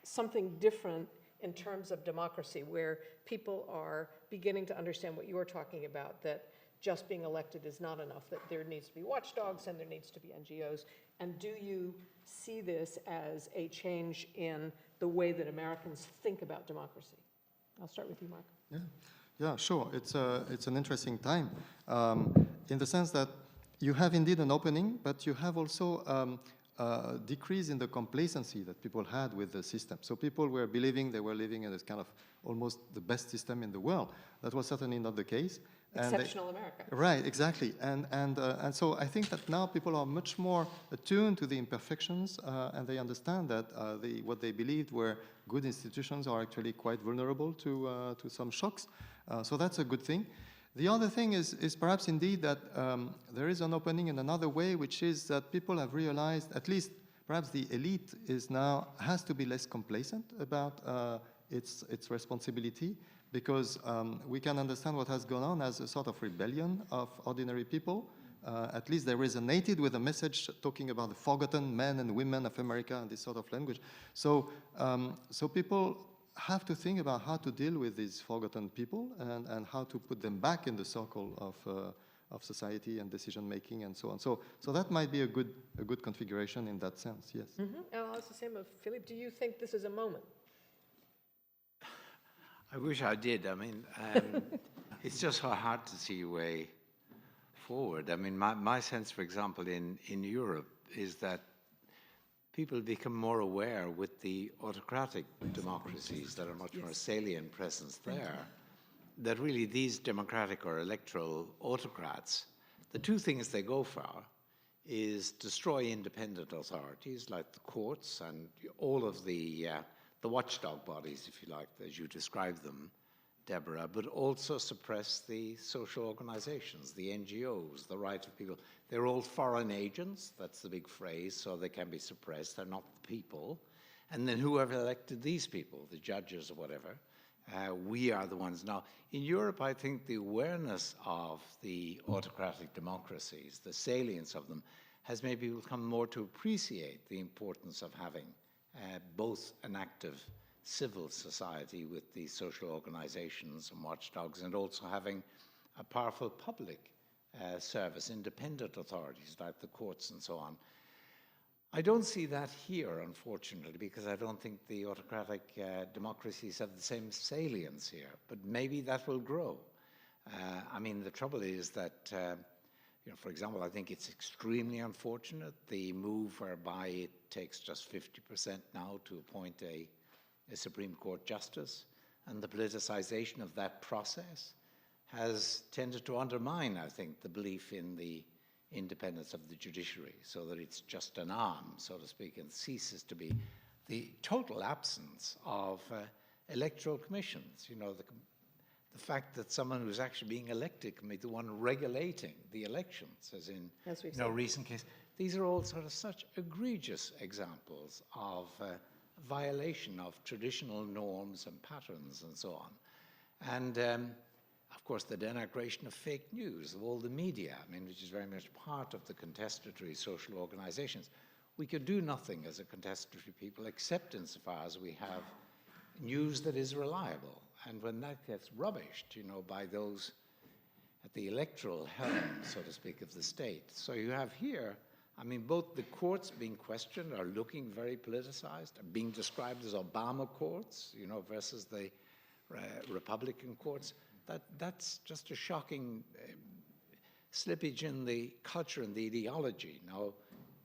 something different in terms of democracy, where people are beginning to understand what you're talking about, that just being elected is not enough, that there needs to be watchdogs and there needs to be NGOs? And do you see this as a change in the way that Americans think about democracy? I'll start with you, Marc. Yeah, sure. It's an interesting time in the sense that you have indeed an opening, but you have also a decrease in the complacency that people had with the system. So people were believing they were living in this kind of almost the best system in the world. That was certainly not the case. Exceptional America. Right, exactly. And so I think that now people are much more attuned to the imperfections, and they understand that what they believed were good institutions are actually quite vulnerable to some shocks. So that's a good thing. The other thing is perhaps indeed that there is an opening in another way, which is that people have realized, at least perhaps the elite has to be less complacent about its responsibility, because we can understand what has gone on as a sort of rebellion of ordinary people. At least they resonated with a message talking about the forgotten men and women of America and this sort of language. So people have to think about how to deal with these forgotten people and how to put them back in the circle of society and decision making and so on. So that might be a good configuration in that sense. Yes. Mm-hmm. And I'll ask the same of Philippe. Do you think this is a moment? I wish I did. I mean, it's just so hard to see a way forward. I mean, my sense, for example, in Europe is that people become more aware with the autocratic democracies that are much more salient presence there, that really these democratic or electoral autocrats, the two things they go for is destroy independent authorities like the courts and all of the watchdog bodies, if you like, as you describe them, Deborah, but also suppress the social organizations, the NGOs, the right of people. They're all foreign agents, that's the big phrase, so they can be suppressed. They're not the people. And then whoever elected these people, the judges or whatever, we are the ones. Now, in Europe, I think the awareness of the autocratic democracies, the salience of them, has maybe become more to appreciate the importance of having both an active civil society with the social organizations and watchdogs, and also having a powerful public service, independent authorities like the courts and so on. I don't see that here, unfortunately, because I don't think the autocratic democracies have the same salience here, but maybe that will grow. I mean, the trouble is that, for example, I think it's extremely unfortunate, the move whereby it takes just 50% now to appoint a Supreme Court justice, and the politicization of that process has tended to undermine, I think, the belief in the independence of the judiciary, so that it's just an arm, so to speak, and ceases to be the total absence of electoral commissions. The fact that someone who's actually being elected can be the one regulating the elections, as in recent case. These are all sort of such egregious examples of violation of traditional norms and patterns and so on. And of course, the denigration of fake news, of all the media, which is very much part of the contestatory social organizations. We could do nothing as a contestatory people except insofar as we have news that is reliable. And when that gets rubbished, by those at the electoral helm, so to speak, of the state. So you have here, both the courts being questioned are looking very politicized, are being described as Obama courts, versus the Republican courts. That's just a shocking slippage in the culture and the ideology. Now,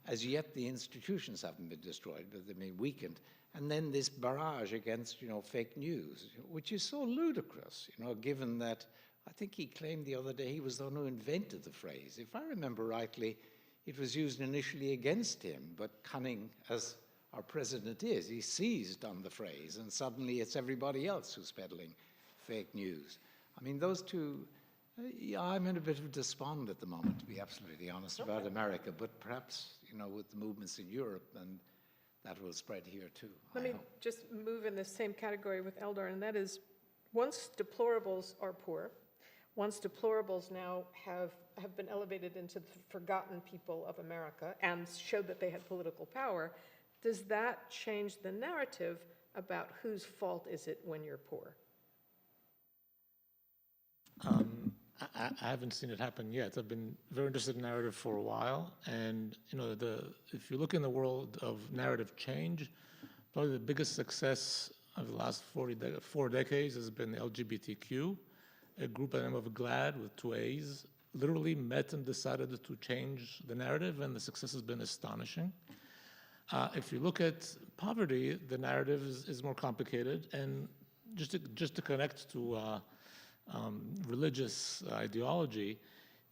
as yet, the institutions haven't been destroyed, but they've been weakened. And then this barrage against, fake news, which is so ludicrous, given that I think he claimed the other day he was the one who invented the phrase. If I remember rightly, it was used initially against him, but cunning as our president is, he seized on the phrase, and suddenly it's everybody else who's peddling fake news. Those two Yeah, I'm in a bit of despond at the moment, to be absolutely honest, about America, but perhaps, with the movements in Europe, and that will spread here too. Let me just move in the same category with Eldar, and that is, once deplorables are poor, once deplorables now have been elevated into the forgotten people of America and showed that they had political power, does that change the narrative about whose fault is it when you're poor? I haven't seen it happen yet. I've been very interested in narrative for a while, and if you look in the world of narrative change, probably the biggest success of the last 4 decades has been the LGBTQ. A group by the name of GLAAD with 2 A's literally met and decided to change the narrative, and the success has been astonishing. If you look at poverty, the narrative is more complicated, and just to connect to religious ideology,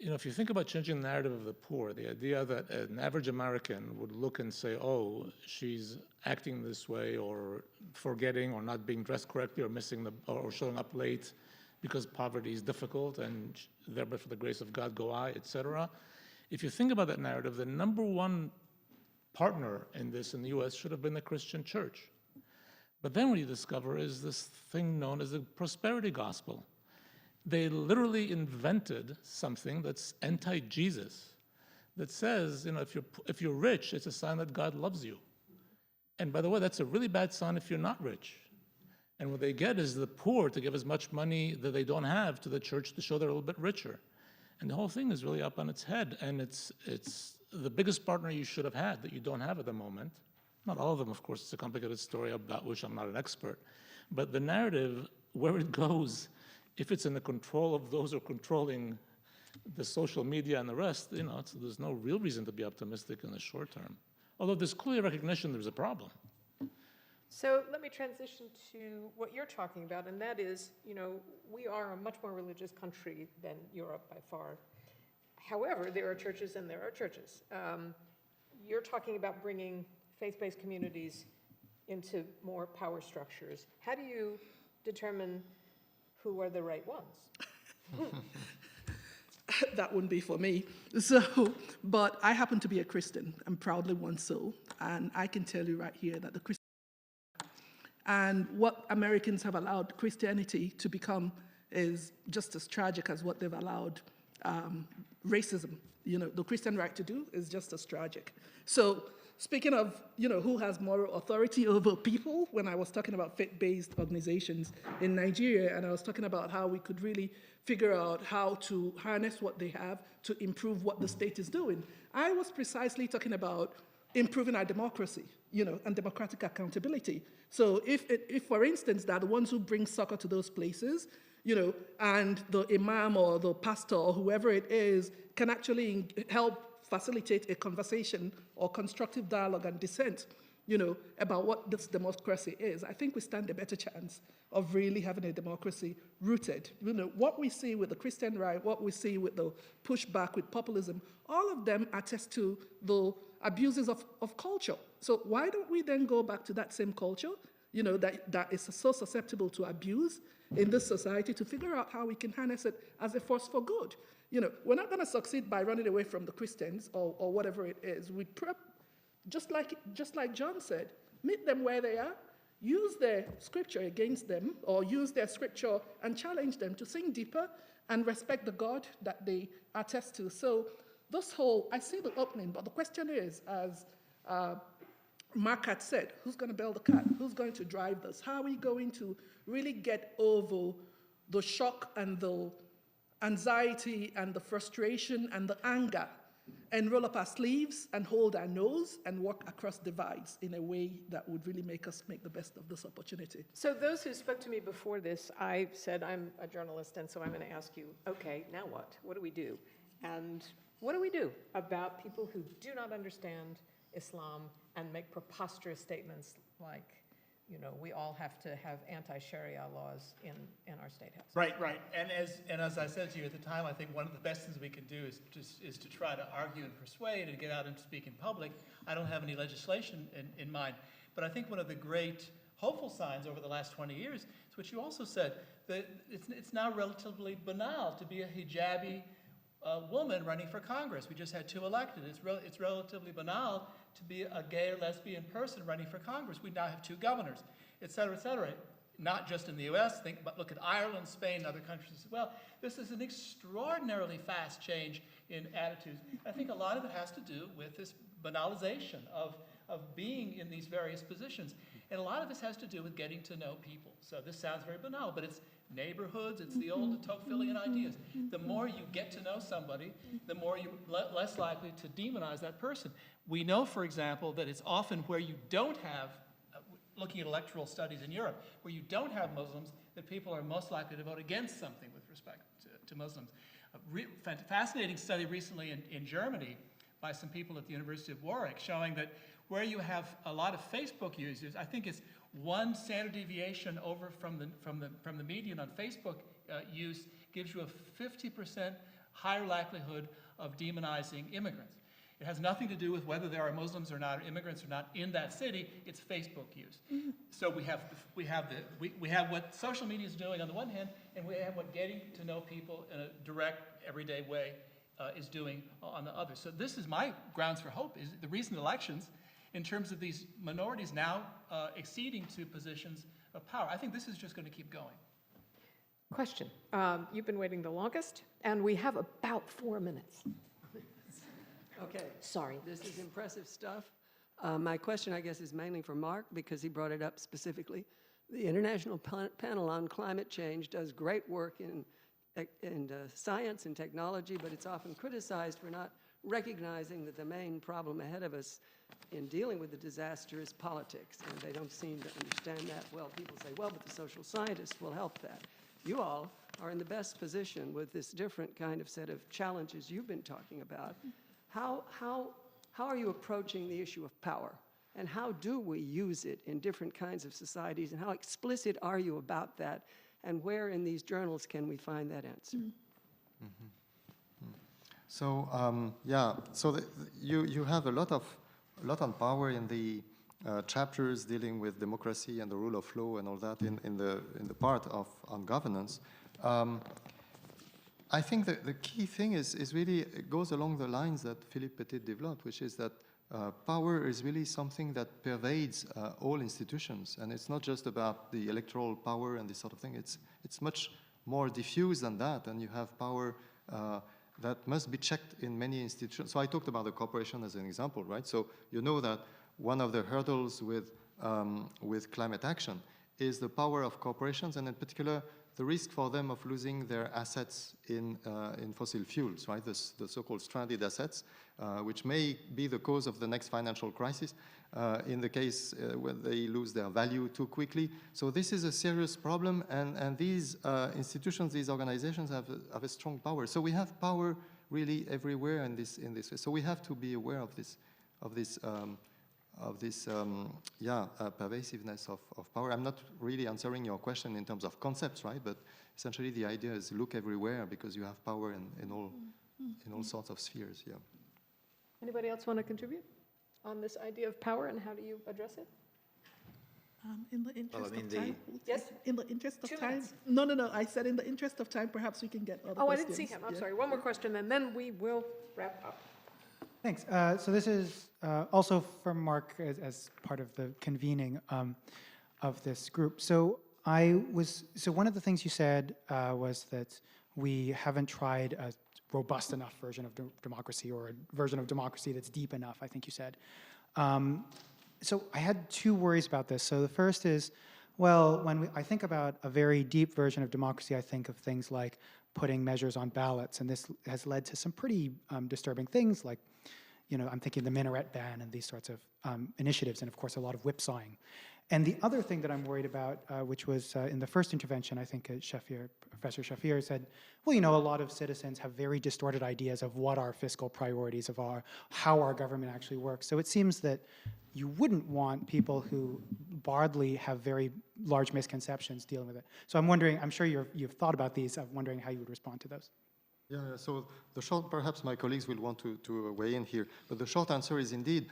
if you think about changing the narrative of the poor, the idea that an average American would look and say, oh, she's acting this way, or forgetting, or not being dressed correctly, or or showing up late because poverty is difficult, and thereby for the grace of God go I, etc. If you think about that narrative, the number one partner in this in the US should have been the Christian church. But then what you discover is this thing known as the prosperity gospel. They literally invented something that's anti-Jesus, that says, if you're rich, it's a sign that God loves you. And by the way, that's a really bad sign if you're not rich. And what they get is the poor to give as much money that they don't have to the church to show they're a little bit richer. And the whole thing is really up on its head. And it's the biggest partner you should have had that you don't have at the moment. Not all of them, of course. It's a complicated story about which I'm not an expert. But the narrative, where it goes, if it's in the control of those who are controlling the social media and the rest, there's no real reason to be optimistic in the short term. Although there's clearly recognition there's a problem. So let me transition to what you're talking about, and that is, we are a much more religious country than Europe by far. However, there are churches and there are churches. You're talking about bringing faith-based communities into more power structures. How do you determine who are the right ones? That wouldn't be for me. But I happen to be a Christian, and proudly one so. And I can tell you right here that the Christian and what Americans have allowed Christianity to become is just as tragic as what they've allowed racism, the Christian right to do is just as tragic. So speaking of, who has moral authority over people, when I was talking about faith-based organizations in Nigeria, and I was talking about how we could really figure out how to harness what they have to improve what the state is doing, I was precisely talking about improving our democracy, and democratic accountability. So if for instance, they're the ones who bring soccer to those places, and the imam or the pastor or whoever it is can actually help facilitate a conversation or constructive dialogue and dissent, about what this democracy is, I think we stand a better chance of really having a democracy rooted. What we see with the Christian right, what we see with the pushback with populism, all of them attest to the abuses of culture. So why don't we then go back to that same culture, that is so susceptible to abuse in this society, to figure out how we can harness it as a force for good? We're not going to succeed by running away from the Christians or whatever it is. Just like John said, meet them where they are, use their scripture against them, or use their scripture and challenge them to think deeper and respect the God that they attest to. So I see the opening, but the question is, as Marc had said, who's going to bail the cat? Who's going to drive this? How are we going to really get over the shock and the anxiety and the frustration and the anger, and roll up our sleeves and hold our nose and walk across divides in a way that would really make us make the best of this opportunity? So those who spoke to me before this, I said I'm a journalist, and so I'm going to ask you, okay, now what? What do we do? And what do we do about people who do not understand Islam and make preposterous statements like, we all have to have anti-Sharia laws in our state house? Right. And as I said to you at the time, I think one of the best things we can do is to try to argue and persuade and get out and speak in public. I don't have any legislation in mind, but I think one of the great hopeful signs over the last 20 years is what you also said, it's now relatively banal to be a hijabi woman running for Congress. We just had 2 elected. It's relatively banal to be a gay or lesbian person running for Congress. We now have 2 governors, et cetera, not just in the US, but look at Ireland, Spain, other countries as well. This is an extraordinarily fast change in attitudes. I think a lot of it has to do with this banalization of being in these various positions. And a lot of this has to do with getting to know people. So this sounds very banal, but it's neighborhoods, it's the old Tocquevillian ideas. The more you get to know somebody, the more you're less likely to demonize that person. We know, for example, that it's often where you don't have, looking at electoral studies in Europe, where you don't have Muslims, that people are most likely to vote against something with respect to Muslims. A fascinating study recently in Germany by some people at the University of Warwick showing that where you have a lot of Facebook users, I think it's 1 standard deviation over from the median on Facebook use gives you a 50% higher likelihood of demonizing immigrants. It has nothing to do with whether there are Muslims or not, or immigrants or not in that city. It's Facebook use. So we have what social media is doing on the one hand, and we have what getting to know people in a direct, everyday way is doing on the other. So this is my grounds for hope, is the recent elections in terms of these minorities now acceding to positions of power. I think this is just going to keep going. Question. You've been waiting the longest, and we have about 4 minutes. Okay. Sorry. This is impressive stuff. My question, I guess, is mainly for Marc, because he brought it up specifically. The International Panel on Climate Change does great work in science and technology, but it's often criticized for not recognizing that the main problem ahead of us in dealing with the disaster is politics, and they don't seem to understand that well. People say, well, but the social scientists will help that. You all are in the best position with this different kind of set of challenges you've been talking about. How are you approaching the issue of power? And how do we use it in different kinds of societies? And how explicit are you about that? And where in these journals can we find that answer? So you have a lot on power in the chapters dealing with democracy and the rule of law and all that in the part on governance. I think that the key thing is really, it goes along the lines that Philippe Pettit developed, which is that power is really something that pervades all institutions, and it's not just about the electoral power and this sort of thing. It's much more diffuse than that, and you have power that must be checked in many institutions. So I talked about the corporation as an example, right? So you know that one of the hurdles with climate action is the power of corporations, and in particular the risk for them of losing their assets in fossil fuels, right? The so-called stranded assets, which may be the cause of the next financial crisis in the case when they lose their value too quickly. So this is a serious problem, and these institutions, these organizations have a strong power. So we have power really everywhere in this way. So we have to be aware of this pervasiveness of power. I'm not really answering your question in terms of concepts, right? But essentially the idea is look everywhere because you have power in all sorts of spheres. Yeah. Anybody else want to contribute on this idea of power, and how do you address it? In the interest of time. Yes? In the interest of 2 time. minutes. No. I said in the interest of time, perhaps we can get other questions. I didn't see him. I'm sorry. One more question, and then we will wrap up. Thanks. So this is also from Marc as part of the convening of this group. So one of the things you said was that we haven't tried a robust enough version of democracy, or a version of democracy that's deep enough, I think you said. So I had 2 worries about this. So the first is, well, when I think about a very deep version of democracy, I think of things like putting measures on ballots, and this has led to some pretty disturbing things, like, I'm thinking the minaret ban and these sorts of initiatives, and of course a lot of whipsawing. And the other thing that I'm worried about, which was in the first intervention, I think Professor Shafir said, well, a lot of citizens have very distorted ideas of what our fiscal priorities how our government actually works. So it seems that you wouldn't want people who broadly have very large misconceptions dealing with it. So I'm wondering, I'm sure you've thought about these, I'm wondering how you would respond to those. Yeah, so the short, perhaps my colleagues will want to weigh in here, but the short answer is indeed,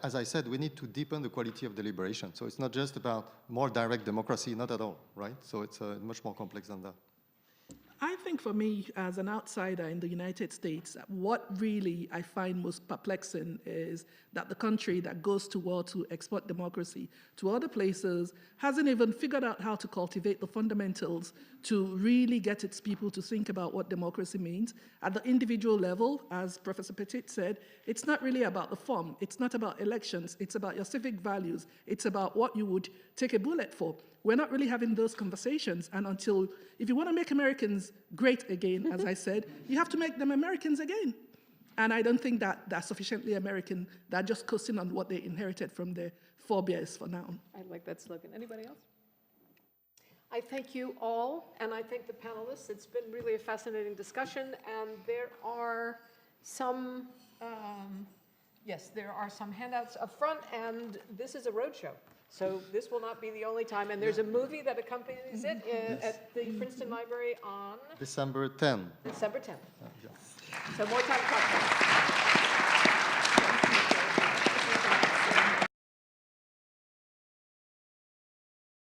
as I said, we need to deepen the quality of deliberation. So it's not just about more direct democracy, not at all, right? So it's much more complex than that. I think for me, as an outsider in the United States, what really I find most perplexing is that the country that goes to war to export democracy to other places hasn't even figured out how to cultivate the fundamentals to really get its people to think about what democracy means. At the individual level, as Professor Pettit said, it's not really about the form. It's not about elections. It's about your civic values. It's about what you would take a bullet for. We're not really having those conversations, and until, if you want to make Americans great again, as I said, you have to make them Americans again. And I don't think that they're sufficiently American. They're just coasting on what they inherited from their forebears for now. I like that slogan. Anybody else? I thank you all, and I thank the panelists. It's been really a fascinating discussion, and there are some, yes, there are some handouts up front, and this is a roadshow. So this will not be the only time, and there's a movie that accompanies it at the Princeton Library on December 10th. December 10th. So more time to talk about it.